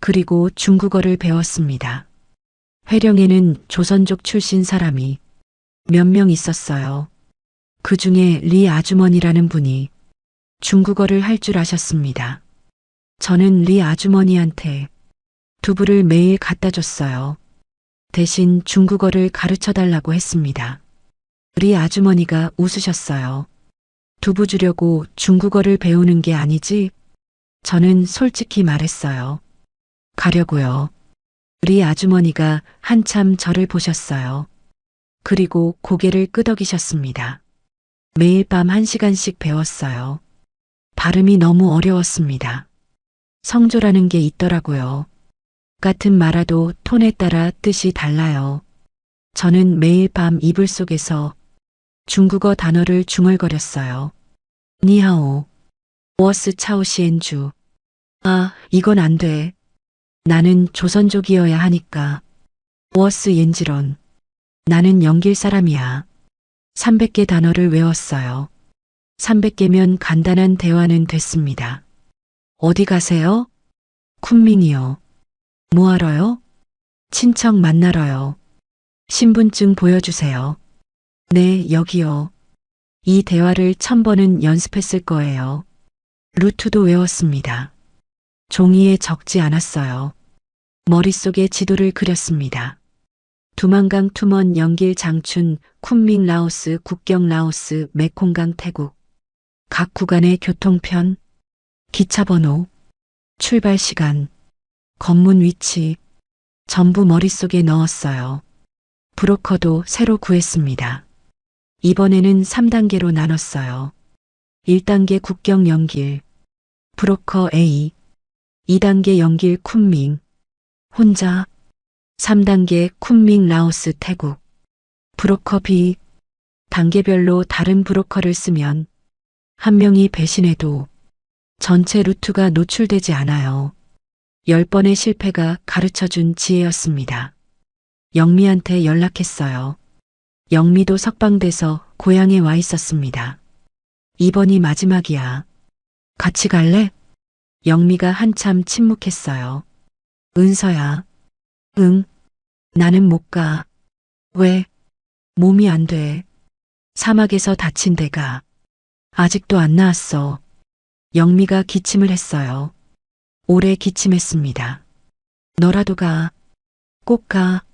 그리고 중국어를 배웠습니다. 회령에는 조선족 출신 사람이 몇 명 있었어요. 그 중에 리 아주머니라는 분이 중국어를 할 줄 아셨습니다. 저는 리 아주머니한테 두부를 매일 갖다 줬어요. 대신 중국어를 가르쳐 달라고 했습니다. 리 아주머니가 웃으셨어요. 두부 주려고 중국어를 배우는 게 아니지? 저는 솔직히 말했어요. 가려고요. 리 아주머니가 한참 저를 보셨어요. 그리고 고개를 끄덕이셨습니다. 매일 밤 1시간씩 배웠어요. 발음이 너무 어려웠습니다. 성조라는 게 있더라고요. 같은 말아도 톤에 따라 뜻이 달라요. 저는 매일 밤 이불 속에서 중국어 단어를 중얼거렸어요. 니하오, 워스 차오시엔주. 아, 이건 안 돼. 나는 조선족이어야 하니까. 워스 옌지런. 나는 연길 사람이야. 300개 단어를 외웠어요. 300개면 간단한 대화는 됐습니다. 어디 가세요? 쿤밍이요. 뭐하러요? 친척 만나러요. 신분증 보여주세요. 네, 여기요. 이 대화를 1000번은 연습했을 거예요. 루트도 외웠습니다. 종이에 적지 않았어요. 머릿속에 지도를 그렸습니다. 두만강 투먼 영길 장춘 쿤밍 라오스 국경 라오스 메콩강 태국 각 구간의 교통편, 기차번호, 출발 시간, 검문 위치 전부 머릿속에 넣었어요. 브로커도 새로 구했습니다. 이번에는 3단계로 나눴어요. 1단계 국경 연길, 브로커 A, 2단계 연길 쿤밍, 혼자, 3단계 쿤밍 라오스 태국, 브로커 B, 단계별로 다른 브로커를 쓰면 한 명이 배신해도 전체 루트가 노출되지 않아요. 10번의 실패가 가르쳐준 지혜였습니다. 영미한테 연락했어요. 영미도 석방돼서 고향에 와 있었습니다. 이번이 마지막이야. 같이 갈래? 영미가 한참 침묵했어요. 은서야. 응. 나는 못 가. 왜? 몸이 안 돼. 사막에서 다친 데가 아직도 안 나았어. 영미가 기침을 했어요. 오래 기침했습니다. 너라도 가. 꼭 가.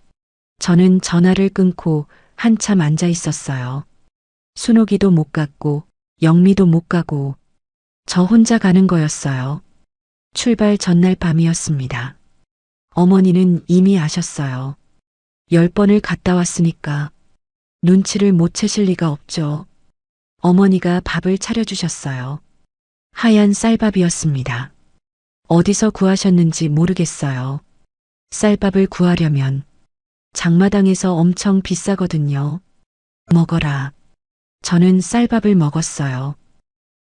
저는 전화를 끊고 한참 앉아 있었어요. 순옥이도 못 갔고 영미도 못 가고 저 혼자 가는 거였어요. 출발 전날 밤이었습니다. 어머니는 이미 아셨어요. 10번을 갔다 왔으니까 눈치를 못 채실 리가 없죠. 어머니가 밥을 차려주셨어요. 하얀 쌀밥이었습니다. 어디서 구하셨는지 모르겠어요. 쌀밥을 구하려면 장마당에서 엄청 비싸거든요. 먹어라. 저는 쌀밥을 먹었어요.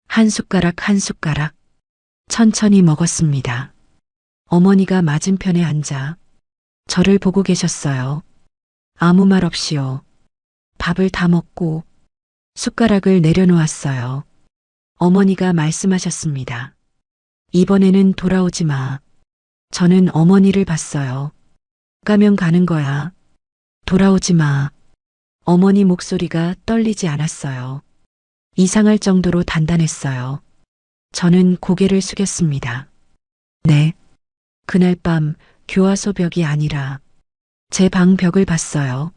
한 숟가락 한 숟가락. 천천히 먹었습니다. 어머니가 맞은편에 앉아 저를 보고 계셨어요. 아무 말 없이요. 밥을 다 먹고 숟가락을 내려놓았어요. 어머니가 말씀하셨습니다. 이번에는 돌아오지 마. 저는 어머니를 봤어요. 가면 가는 거야. 돌아오지 마. 어머니 목소리가 떨리지 않았어요. 이상할 정도로 단단했어요. 저는 고개를 숙였습니다. 네. 그날 밤 교화소 벽이 아니라 제 방 벽을 봤어요.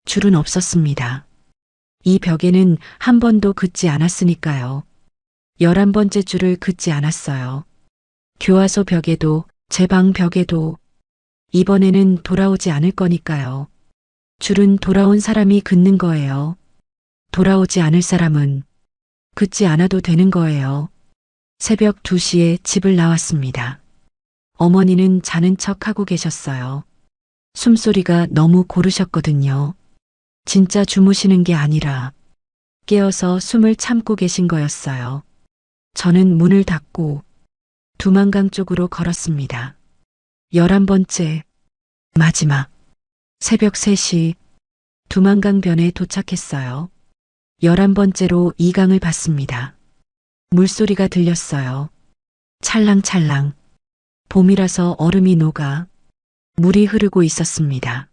줄은 없었습니다. 이 벽에는 한 번도 긋지 않았으니까요. 11번째 줄을 긋지 않았어요. 교화소 벽에도 제 방 벽에도 이번에는 돌아오지 않을 거니까요. 줄은 돌아온 사람이 긋는 거예요. 돌아오지 않을 사람은 긋지 않아도 되는 거예요. 새벽 2시에 집을 나왔습니다. 어머니는 자는 척 하고 계셨어요. 숨소리가 너무 고르셨거든요. 진짜 주무시는 게 아니라 깨어서 숨을 참고 계신 거였어요. 저는 문을 닫고 두만강 쪽으로 걸었습니다. 11번째, 마지막, 새벽 3시, 두만강변에 도착했어요. 11번째로 이 강을 봤습니다. 물소리가 들렸어요. 찰랑찰랑. 봄이라서 얼음이 녹아 물이 흐르고 있었습니다.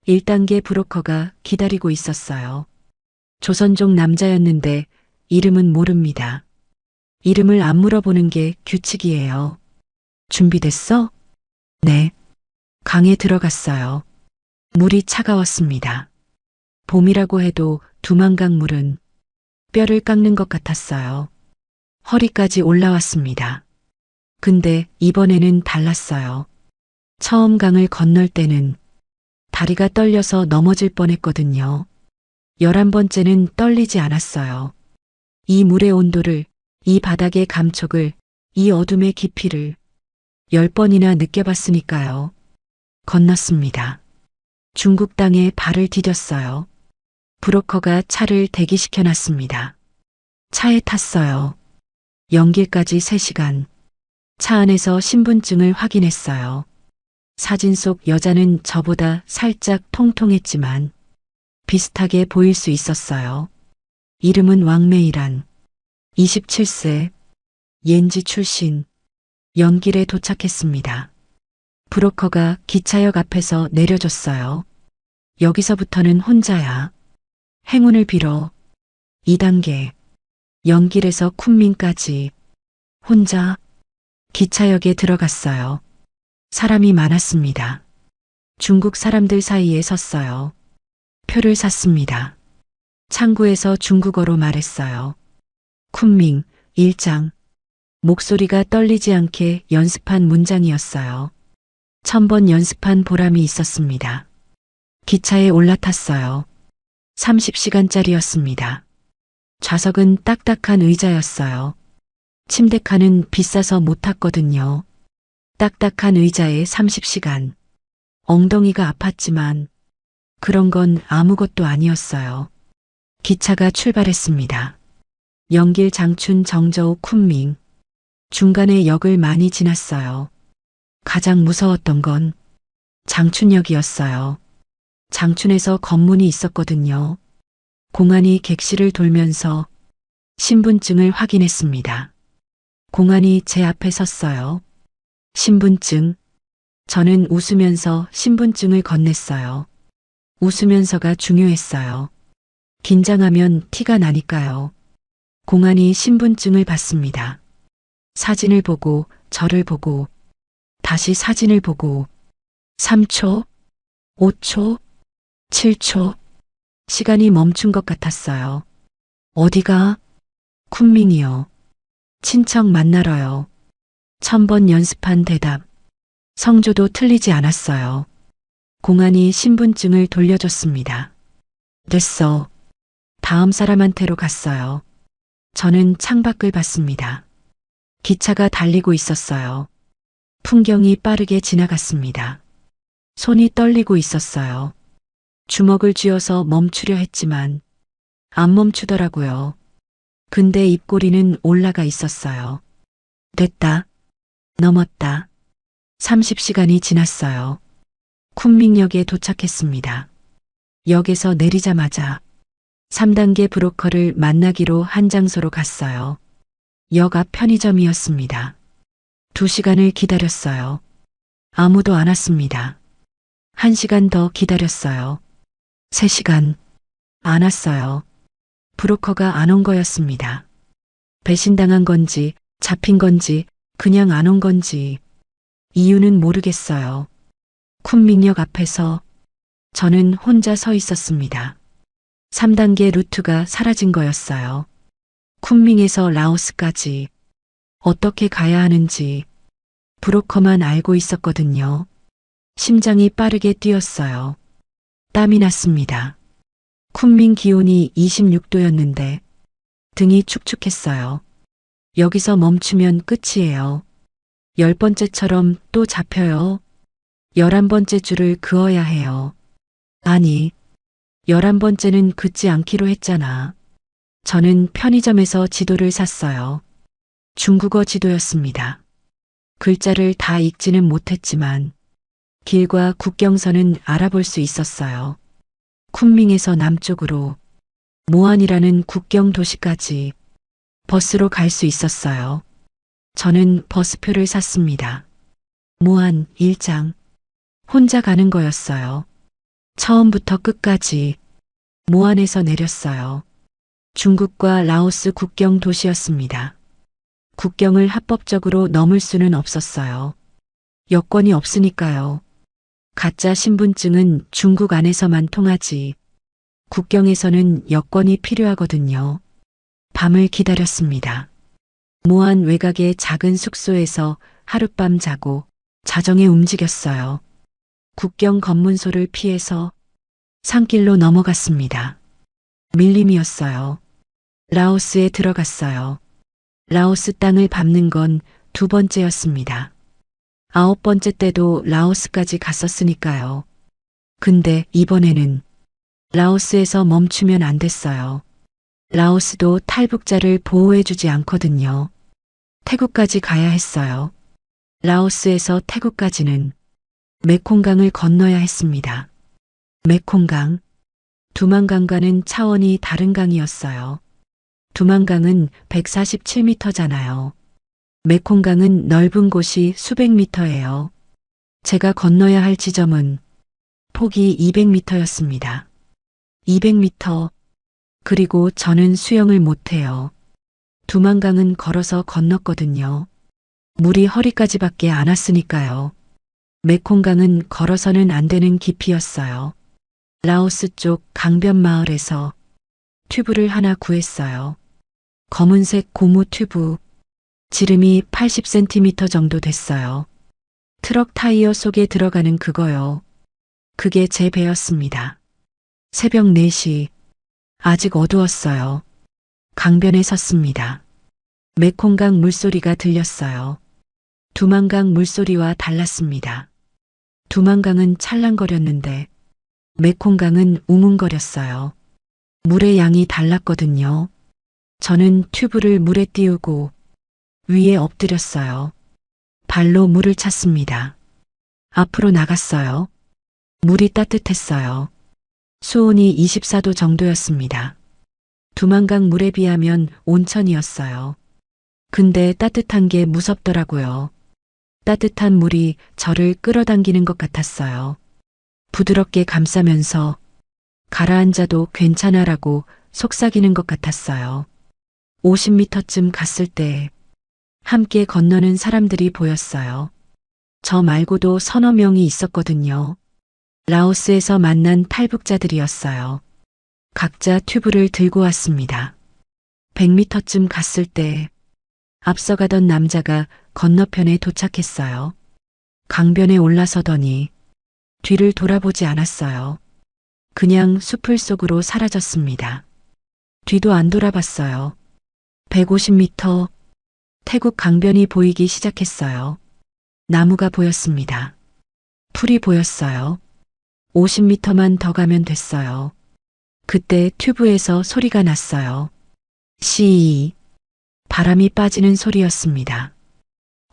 1단계 브로커가 기다리고 있었어요. 조선족 남자였는데 이름은 모릅니다. 이름을 안 물어보는 게 규칙이에요. 준비됐어? 네. 강에 들어갔어요. 물이 차가웠습니다. 봄이라고 해도 두만강 물은 뼈를 깎는 것 같았어요. 허리까지 올라왔습니다. 근데 이번에는 달랐어요. 처음 강을 건널 때는 다리가 떨려서 넘어질 뻔했거든요. 11번째는 떨리지 않았어요. 이 물의 온도를, 이 바닥의 감촉을, 이 어둠의 깊이를 10번이나 느껴봤으니까요. 건넜습니다. 중국 땅에 발을 디뎠어요. 브로커가 차를 대기시켜놨습니다. 차에 탔어요. 연길까지 3시간. 차 안에서 신분증을 확인했어요. 사진 속 여자는 저보다 살짝 통통했지만 비슷하게 보일 수 있었어요. 이름은 왕메이란. 27세. 옌지 출신. 연길에 도착했습니다. 브로커가 기차역 앞에서 내려줬어요. 여기서부터는 혼자야. 행운을 빌어. 2단계. 연길에서 쿤밍까지. 혼자. 기차역에 들어갔어요. 사람이 많았습니다. 중국 사람들 사이에 섰어요. 표를 샀습니다. 창구에서 중국어로 말했어요. 쿤밍, 일장. 목소리가 떨리지 않게 연습한 문장이었어요. 1000번 연습한 보람이 있었습니다. 기차에 올라탔어요. 30시간짜리였습니다. 좌석은 딱딱한 의자였어요. 침대칸은 비싸서 못 탔거든요. 딱딱한 의자에 30시간. 엉덩이가 아팠지만 그런 건 아무것도 아니었어요. 기차가 출발했습니다. 영길, 장춘, 정저우, 쿤밍. 중간에 역을 많이 지났어요. 가장 무서웠던 건 장춘역이었어요. 장춘에서 검문이 있었거든요. 공안이 객실을 돌면서 신분증을 확인했습니다. 공안이 제 앞에 섰어요. 신분증. 저는 웃으면서 신분증을 건넸어요. 웃으면서가 중요했어요. 긴장하면 티가 나니까요. 공안이 신분증을 받습니다. 사진을 보고 저를 보고 다시 사진을 보고 3초, 5초, 7초. 시간이 멈춘 것 같았어요. 어디가? 쿤밍이요. 친척 만나러요. 1000번 연습한 대답. 성조도 틀리지 않았어요. 공안이 신분증을 돌려줬습니다. 됐어. 다음 사람한테로 갔어요. 저는 창밖을 봤습니다. 기차가 달리고 있었어요. 풍경이 빠르게 지나갔습니다. 손이 떨리고 있었어요. 주먹을 쥐어서 멈추려 했지만 안 멈추더라고요. 근데 입꼬리는 올라가 있었어요. 됐다. 넘었다. 30시간이 지났어요. 쿤밍역에 도착했습니다. 역에서 내리자마자 3단계 브로커를 만나기로 한 장소로 갔어요. 역 앞 편의점이었습니다. 2시간을 기다렸어요. 아무도 안 왔습니다. 1시간 더 기다렸어요. 3시간. 안 왔어요. 브로커가 안 온 거였습니다. 배신당한 건지, 잡힌 건지, 그냥 안 온 건지. 이유는 모르겠어요. 쿤밍역 앞에서 저는 혼자 서 있었습니다. 3단계 루트가 사라진 거였어요. 쿤밍에서 라오스까지 어떻게 가야 하는지 브로커만 알고 있었거든요. 심장이 빠르게 뛰었어요. 땀이 났습니다. 쿤밍 기온이 26도였는데 등이 축축했어요. 여기서 멈추면 끝이에요. 10번째처럼 또 잡혀요. 11번째 줄을 그어야 해요. 아니, 11번째는 긋지 않기로 했잖아. 저는 편의점에서 지도를 샀어요. 중국어 지도였습니다. 글자를 다 읽지는 못했지만 길과 국경선은 알아볼 수 있었어요. 쿤밍에서 남쪽으로 모안이라는 국경 도시까지 버스로 갈 수 있었어요. 저는 버스표를 샀습니다. 모안 1장. 혼자 가는 거였어요. 처음부터 끝까지 모안에서 내렸어요. 중국과 라오스 국경 도시였습니다. 국경을 합법적으로 넘을 수는 없었어요. 여권이 없으니까요. 가짜 신분증은 중국 안에서만 통하지 국경에서는 여권이 필요하거든요. 밤을 기다렸습니다. 모안 외곽의 작은 숙소에서 하룻밤 자고 자정에 움직였어요. 국경 검문소를 피해서 산길로 넘어갔습니다. 밀림이었어요. 라오스에 들어갔어요. 라오스 땅을 밟는 건 2번째였습니다. 9번째 때도 라오스까지 갔었으니까요. 근데 이번에는 라오스에서 멈추면 안 됐어요. 라오스도 탈북자를 보호해주지 않거든요. 태국까지 가야 했어요. 라오스에서 태국까지는 메콩강을 건너야 했습니다. 메콩강. 두만강과는 차원이 다른 강이었어요. 두만강은 147m잖아요. 메콩강은 넓은 곳이 수백 미터예요. 제가 건너야 할 지점은 폭이 200m였습니다. 200m. 그리고 저는 수영을 못해요. 두만강은 걸어서 건넜거든요. 물이 허리까지밖에 안 왔으니까요. 메콩강은 걸어서는 안 되는 깊이였어요. 라오스 쪽 강변 마을에서 튜브를 하나 구했어요. 검은색 고무 튜브. 지름이 80cm 정도 됐어요. 트럭 타이어 속에 들어가는 그거요. 그게 제 배였습니다. 새벽 4시. 아직 어두웠어요. 강변에 섰습니다. 메콩강 물소리가 들렸어요. 두만강 물소리와 달랐습니다. 두만강은 찰랑거렸는데 메콩강은 웅웅거렸어요. 물의 양이 달랐거든요. 저는 튜브를 물에 띄우고 위에 엎드렸어요. 발로 물을 찼습니다. 앞으로 나갔어요. 물이 따뜻했어요. 수온이 24도 정도였습니다. 두만강 물에 비하면 온천이었어요. 근데 따뜻한 게 무섭더라고요. 따뜻한 물이 저를 끌어당기는 것 같았어요. 부드럽게 감싸면서 가라앉아도 괜찮아라고 속삭이는 것 같았어요. 50m쯤 갔을 때 함께 건너는 사람들이 보였어요. 저 말고도 서너 명이 있었거든요. 라오스에서 만난 탈북자들이었어요. 각자 튜브를 들고 왔습니다. 100m쯤 갔을 때 앞서가던 남자가 건너편에 도착했어요. 강변에 올라서더니 뒤를 돌아보지 않았어요. 그냥 숲을 속으로 사라졌습니다. 뒤도 안 돌아봤어요. 150m 태국 강변이 보이기 시작했어요. 나무가 보였습니다. 풀이 보였어요. 50m만 더 가면 됐어요. 그때 튜브에서 소리가 났어요. 시. 바람이 빠지는 소리였습니다.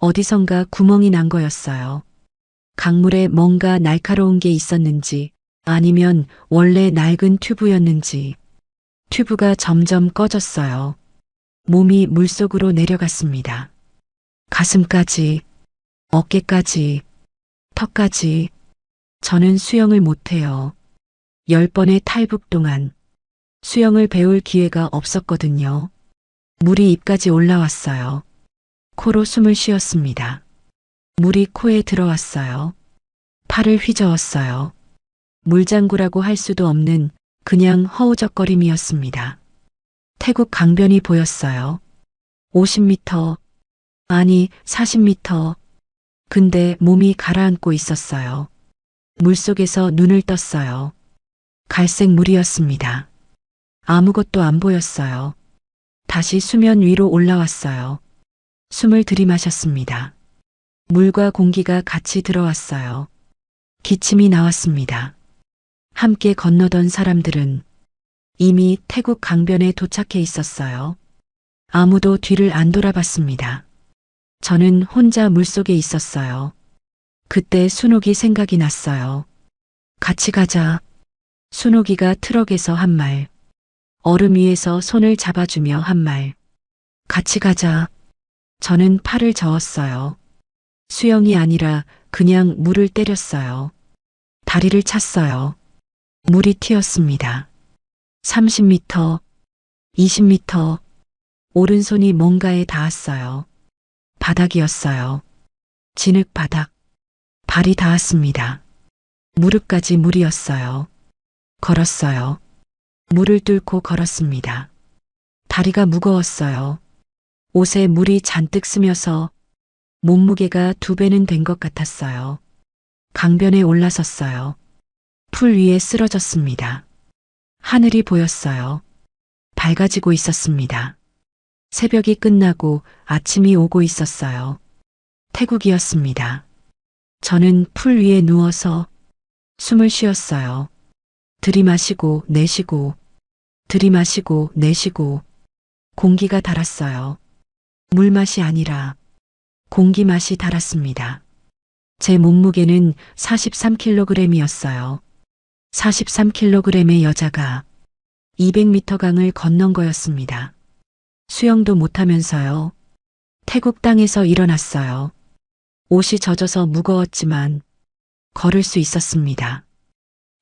어디선가 구멍이 난 거였어요. 강물에 뭔가 날카로운 게 있었는지 아니면 원래 낡은 튜브였는지 튜브가 점점 꺼졌어요. 몸이 물속으로 내려갔습니다. 가슴까지, 어깨까지, 턱까지. 저는 수영을 못해요. 10번의 탈북 동안 수영을 배울 기회가 없었거든요. 물이 입까지 올라왔어요. 코로 숨을 쉬었습니다. 물이 코에 들어왔어요. 팔을 휘저었어요. 물장구라고 할 수도 없는 그냥 허우적거림이었습니다. 태국 강변이 보였어요. 50m, 아니 40m. 근데 몸이 가라앉고 있었어요. 물속에서 눈을 떴어요. 갈색 물이었습니다. 아무것도 안 보였어요. 다시 수면 위로 올라왔어요. 숨을 들이마셨습니다. 물과 공기가 같이 들어왔어요. 기침이 나왔습니다. 함께 건너던 사람들은 이미 태국 강변에 도착해 있었어요. 아무도 뒤를 안 돌아봤습니다. 저는 혼자 물속에 있었어요. 그때 순옥이 생각이 났어요. 같이 가자. 순옥이가 트럭에서 한 말. 얼음 위에서 손을 잡아주며 한 말. 같이 가자. 저는 팔을 저었어요. 수영이 아니라 그냥 물을 때렸어요. 다리를 찼어요. 물이 튀었습니다. 30m, 20m. 오른손이 뭔가에 닿았어요. 바닥이었어요. 진흙 바닥. 발이 닿았습니다. 무릎까지 물이었어요. 걸었어요. 물을 뚫고 걸었습니다. 다리가 무거웠어요. 옷에 물이 잔뜩 스며서 몸무게가 2배는 된 것 같았어요. 강변에 올라섰어요. 풀 위에 쓰러졌습니다. 하늘이 보였어요. 밝아지고 있었습니다. 새벽이 끝나고 아침이 오고 있었어요. 태국이었습니다. 저는 풀 위에 누워서 숨을 쉬었어요. 들이마시고 내쉬고, 들이마시고 내쉬고. 공기가 달았어요. 물맛이 아니라 공기 맛이 달았습니다. 제 몸무게는 43kg이었어요. 43kg의 여자가 200m 강을 건넌 거였습니다. 수영도 못하면서요. 태국 땅에서 일어났어요. 옷이 젖어서 무거웠지만 걸을 수 있었습니다.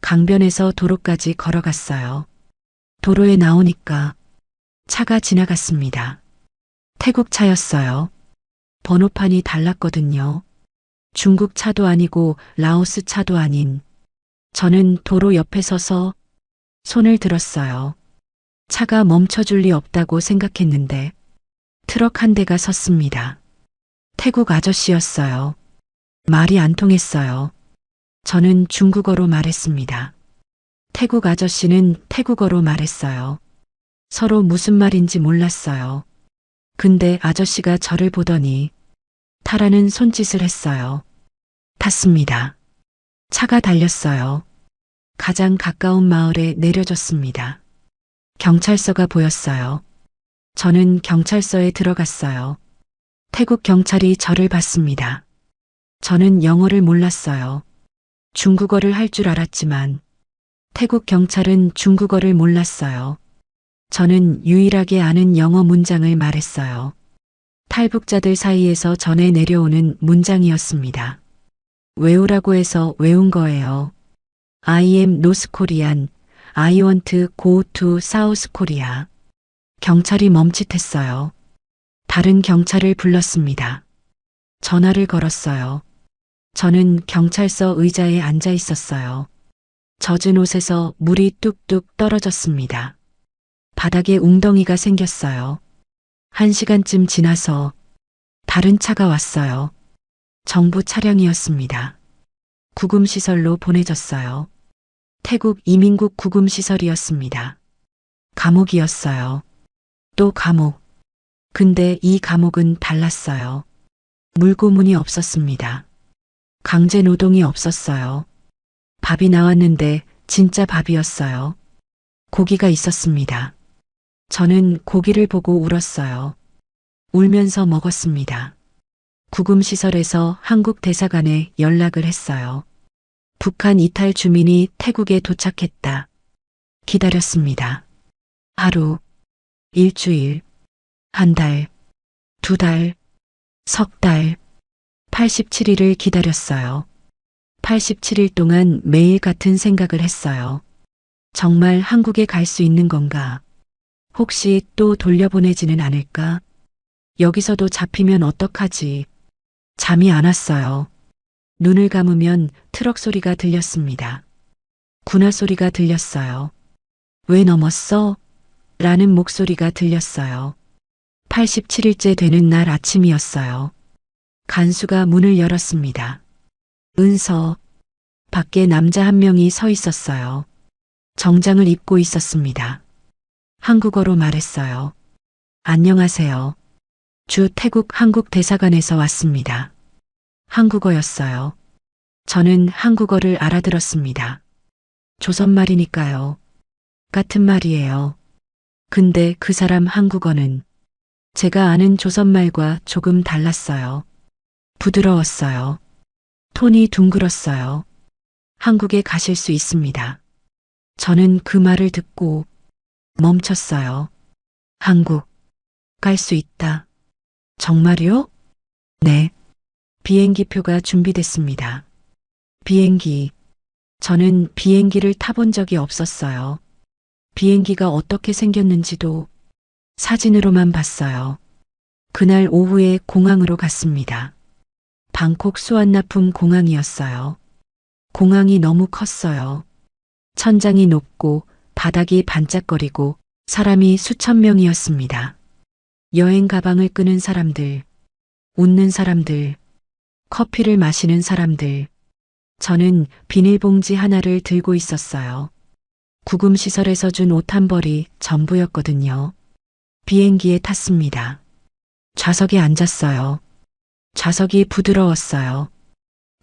강변에서 도로까지 걸어갔어요. 도로에 나오니까 차가 지나갔습니다. 태국 차였어요. 번호판이 달랐거든요. 중국 차도 아니고 라오스 차도 아닌 저는 도로 옆에 서서 손을 들었어요. 차가 멈춰줄 리 없다고 생각했는데 트럭 한 대가 섰습니다. 태국 아저씨였어요. 말이 안 통했어요. 저는 중국어로 말했습니다. 태국 아저씨는 태국어로 말했어요. 서로 무슨 말인지 몰랐어요. 근데 아저씨가 저를 보더니 타라는 손짓을 했어요. 탔습니다. 차가 달렸어요. 가장 가까운 마을에 내려줬습니다. 경찰서가 보였어요. 저는 경찰서에 들어갔어요. 태국 경찰이 저를 봤습니다. 저는 영어를 몰랐어요. 중국어를 할 줄 알았지만 태국 경찰은 중국어를 몰랐어요. 저는 유일하게 아는 영어 문장을 말했어요. 탈북자들 사이에서 전해 내려오는 문장이었습니다. 외우라고 해서 외운 거예요. I am North Korean. I want to go to South Korea. 경찰이 멈칫했어요. 다른 경찰을 불렀습니다. 전화를 걸었어요. 저는 경찰서 의자에 앉아 있었어요. 젖은 옷에서 물이 뚝뚝 떨어졌습니다. 바닥에 웅덩이가 생겼어요. 1시간쯤 지나서 다른 차가 왔어요. 정부 차량이었습니다. 구금시설로 보내졌어요. 태국 이민국 구금시설이었습니다. 감옥이었어요. 또 감옥. 근데 이 감옥은 달랐어요. 물고문이 없었습니다. 강제 노동이 없었어요. 밥이 나왔는데 진짜 밥이었어요. 고기가 있었습니다. 저는 고기를 보고 울었어요. 울면서 먹었습니다. 구금시설에서 한국 대사관에 연락을 했어요. 북한 이탈 주민이 태국에 도착했다. 기다렸습니다. 하루, 일주일, 한 달, 2달, 석 달, 87일을 기다렸어요. 87일 동안 매일 같은 생각을 했어요. 정말 한국에 갈 수 있는 건가? 혹시 또 돌려보내지는 않을까? 여기서도 잡히면 어떡하지? 잠이 안 왔어요. 눈을 감으면 트럭 소리가 들렸습니다. 군화 소리가 들렸어요. 왜 넘었어? 라는 목소리가 들렸어요. 87일째 되는 날 아침이었어요. 간수가 문을 열었습니다. 은서. 밖에 남자 한 명이 서 있었어요. 정장을 입고 있었습니다. 한국어로 말했어요. 안녕하세요. 주 태국 한국 대사관에서 왔습니다. 한국어였어요. 저는 한국어를 알아들었습니다. 조선말이니까요. 같은 말이에요. 근데 그 사람 한국어는 제가 아는 조선말과 조금 달랐어요. 부드러웠어요. 톤이 둥글었어요. 한국에 가실 수 있습니다. 저는 그 말을 듣고 멈췄어요. 한국 갈 수 있다. 정말요? 네. 비행기표가 준비됐습니다. 비행기. 저는 비행기를 타본 적이 없었어요. 비행기가 어떻게 생겼는지도 사진으로만 봤어요. 그날 오후에 공항으로 갔습니다. 방콕 수완나품 공항이었어요. 공항이 너무 컸어요. 천장이 높고 바닥이 반짝거리고 사람이 수천 명이었습니다. 여행 가방을 끄는 사람들, 웃는 사람들, 커피를 마시는 사람들. 저는 비닐봉지 하나를 들고 있었어요. 구금시설에서 준 옷 한 벌이 전부였거든요. 비행기에 탔습니다. 좌석에 앉았어요. 좌석이 부드러웠어요.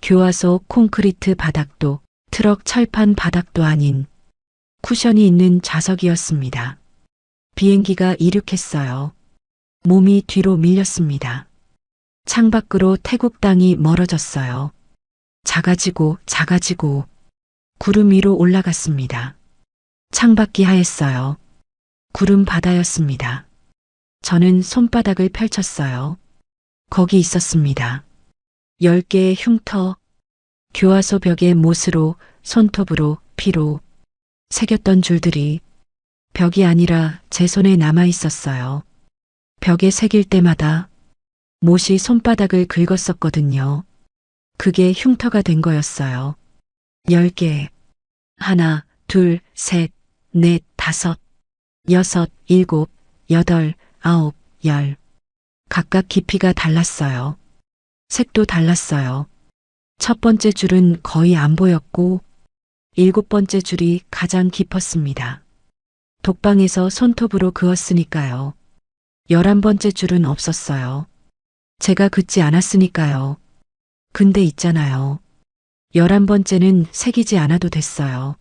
교화소 콘크리트 바닥도 트럭 철판 바닥도 아닌 쿠션이 있는 좌석이었습니다. 비행기가 이륙했어요. 몸이 뒤로 밀렸습니다. 창밖으로 태국 땅이 멀어졌어요. 작아지고 작아지고 구름 위로 올라갔습니다. 창밖이 하였어요. 구름 바다였습니다. 저는 손바닥을 펼쳤어요. 거기 있었습니다. 10개의 흉터, 교화소 벽에 못으로, 손톱으로, 피로 새겼던 줄들이 벽이 아니라 제 손에 남아 있었어요. 벽에 새길 때마다 못이 손바닥을 긁었었거든요. 그게 흉터가 된 거였어요. 10개. 하나, 둘, 셋, 넷, 다섯, 여섯, 일곱, 여덟, 아홉, 열. 각각 깊이가 달랐어요. 색도 달랐어요. 첫 번째 줄은 거의 안 보였고, 7번째 줄이 가장 깊었습니다. 독방에서 손톱으로 그었으니까요. 11번째 줄은 없었어요. 제가 긋지 않았으니까요. 근데 있잖아요. 11번째는 새기지 않아도 됐어요.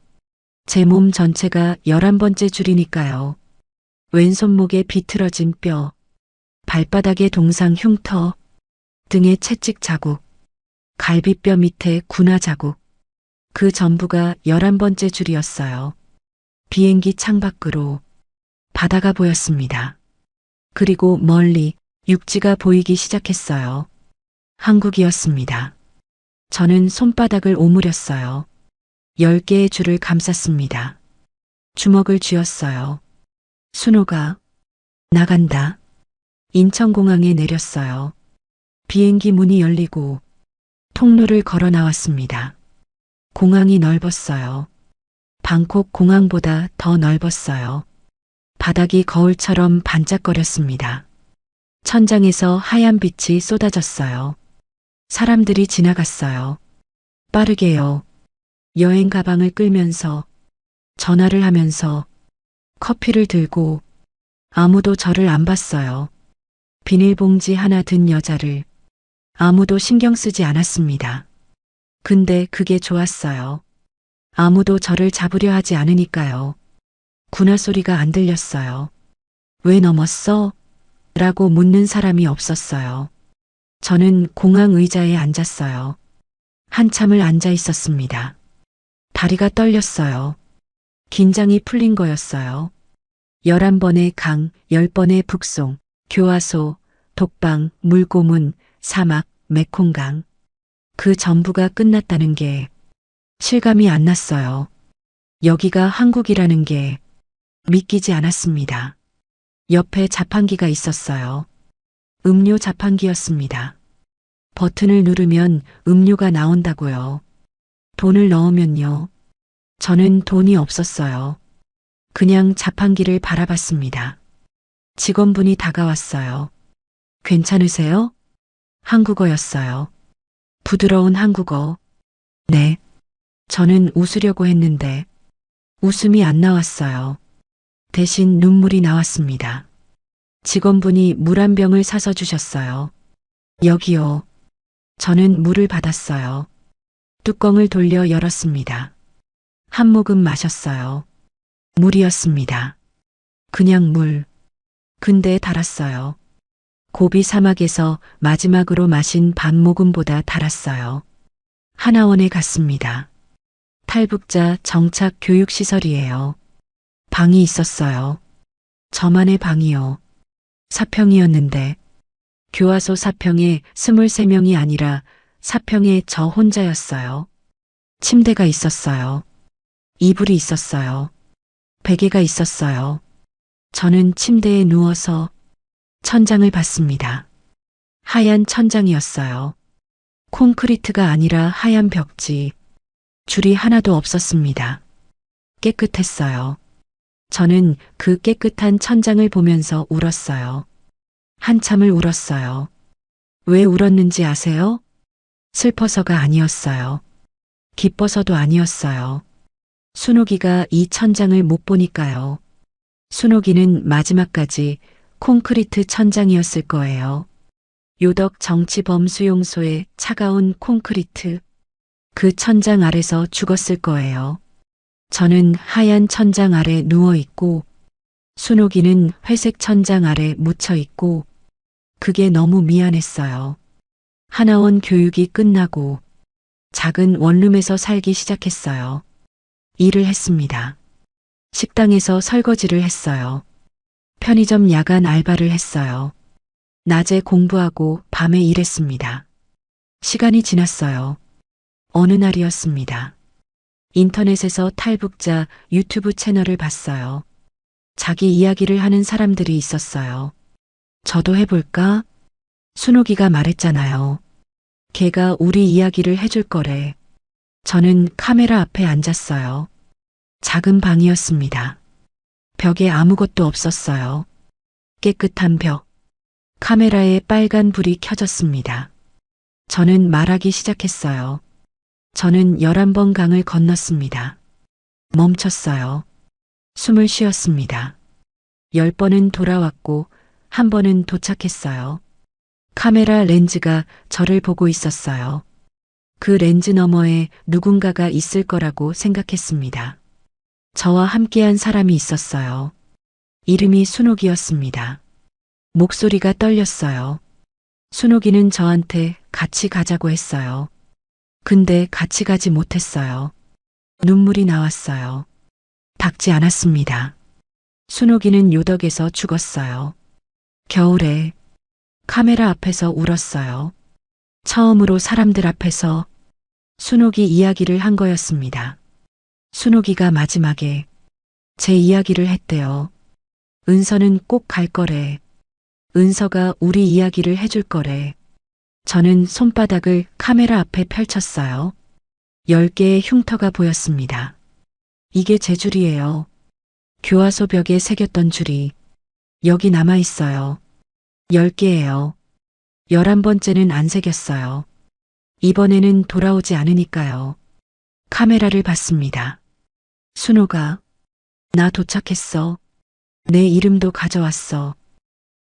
제 몸 전체가 11번째 줄이니까요. 왼손목에 비틀어진 뼈, 발바닥에 동상 흉터, 등에 채찍 자국, 갈비뼈 밑에 군화 자국. 그 전부가 11번째 줄이었어요. 비행기 창밖으로 바다가 보였습니다. 그리고 멀리 육지가 보이기 시작했어요. 한국이었습니다. 저는 손바닥을 오므렸어요. 10개의 줄을 감쌌습니다. 주먹을 쥐었어요. 순호가 나간다. 인천공항에 내렸어요. 비행기 문이 열리고 통로를 걸어 나왔습니다. 공항이 넓었어요. 방콕 공항보다 더 넓었어요. 바닥이 거울처럼 반짝거렸습니다. 천장에서 하얀 빛이 쏟아졌어요. 사람들이 지나갔어요. 빠르게요. 여행 가방을 끌면서, 전화를 하면서, 커피를 들고, 아무도 저를 안 봤어요. 비닐봉지 하나 든 여자를 아무도 신경 쓰지 않았습니다. 근데 그게 좋았어요. 아무도 저를 잡으려 하지 않으니까요. 군화 소리가 안 들렸어요. 왜 넘었어? 라고 묻는 사람이 없었어요. 저는 공항 의자에 앉았어요. 한참을 앉아 있었습니다. 다리가 떨렸어요. 긴장이 풀린 거였어요. 11번의 강, 10번의 북송, 교화소, 독방, 물고문, 사막, 메콩강. 그 전부가 끝났다는 게 실감이 안 났어요. 여기가 한국이라는 게 믿기지 않았습니다. 옆에 자판기가 있었어요. 음료 자판기였습니다. 버튼을 누르면 음료가 나온다고요. 돈을 넣으면요. 저는 돈이 없었어요. 그냥 자판기를 바라봤습니다. 직원분이 다가왔어요. 괜찮으세요? 한국어였어요. 부드러운 한국어. 네. 저는 웃으려고 했는데 웃음이 안 나왔어요. 대신 눈물이 나왔습니다. 직원분이 물 한 병을 사서 주셨어요. 여기요. 저는 물을 받았어요. 뚜껑을 돌려 열었습니다. 한 모금 마셨어요. 물이었습니다. 그냥 물. 근데 달았어요. 고비 사막에서 마지막으로 마신 반 모금보다 달았어요. 하나원에 갔습니다. 탈북자 정착 교육시설이에요. 방이 있었어요. 저만의 방이요. 사평이었는데 교화소 사평에 23명이 아니라 사평에 저 혼자였어요. 침대가 있었어요. 이불이 있었어요. 베개가 있었어요. 저는 침대에 누워서 천장을 봤습니다. 하얀 천장이었어요. 콘크리트가 아니라 하얀 벽지. 줄이 하나도 없었습니다. 깨끗했어요. 저는 그 깨끗한 천장을 보면서 울었어요. 한참을 울었어요. 왜 울었는지 아세요? 슬퍼서가 아니었어요. 기뻐서도 아니었어요. 순옥이가 이 천장을 못 보니까요. 순옥이는 마지막까지 콘크리트 천장이었을 거예요. 요덕 정치범 수용소의 차가운 콘크리트. 그 천장 아래서 죽었을 거예요. 저는 하얀 천장 아래 누워있고 순옥이는 회색 천장 아래 묻혀있고 그게 너무 미안했어요. 하나원 교육이 끝나고 작은 원룸에서 살기 시작했어요. 일을 했습니다. 식당에서 설거지를 했어요. 편의점 야간 알바를 했어요. 낮에 공부하고 밤에 일했습니다. 시간이 지났어요. 어느 날이었습니다. 인터넷에서 탈북자 유튜브 채널을 봤어요. 자기 이야기를 하는 사람들이 있었어요. 저도 해볼까? 순옥이가 말했잖아요. 걔가 우리 이야기를 해줄 거래. 저는 카메라 앞에 앉았어요. 작은 방이었습니다. 벽에 아무것도 없었어요. 깨끗한 벽. 카메라에 빨간 불이 켜졌습니다. 저는 말하기 시작했어요. 저는 11번 강을 건넜습니다. 멈췄어요. 숨을 쉬었습니다. 10번은 돌아왔고 한 번은 도착했어요. 카메라 렌즈가 저를 보고 있었어요. 그 렌즈 너머에 누군가가 있을 거라고 생각했습니다. 저와 함께한 사람이 있었어요. 이름이 순옥이었습니다. 목소리가 떨렸어요. 순옥이는 저한테 같이 가자고 했어요. 근데 같이 가지 못했어요. 눈물이 나왔어요. 닦지 않았습니다. 순옥이는 요덕에서 죽었어요. 겨울에 카메라 앞에서 울었어요. 처음으로 사람들 앞에서 순옥이 이야기를 한 거였습니다. 순옥이가 마지막에 제 이야기를 했대요. 은서는 꼭 갈 거래. 은서가 우리 이야기를 해줄 거래. 저는 손바닥을 카메라 앞에 펼쳤어요. 10개의 흉터가 보였습니다. 이게 제 줄이에요. 교화소 벽에 새겼던 줄이 여기 남아 있어요. 10개예요. 11번째는 안 새겼어요. 이번에는 돌아오지 않으니까요. 카메라를 봤습니다. 순호가 나 도착했어. 내 이름도 가져왔어.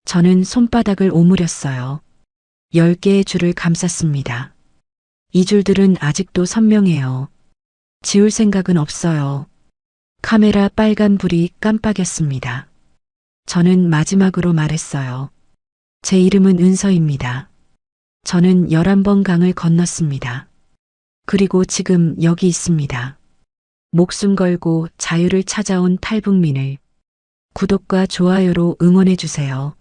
저는 손바닥을 오므렸어요. 10개의 줄을 감쌌습니다. 이 줄들은 아직도 선명해요. 지울 생각은 없어요. 카메라 빨간 불이 깜빡였습니다. 저는 마지막으로 말했어요. 제 이름은 은서입니다. 저는 11번 강을 건넜습니다. 그리고 지금 여기 있습니다. 목숨 걸고 자유를 찾아온 탈북민을 구독과 좋아요로 응원해 주세요.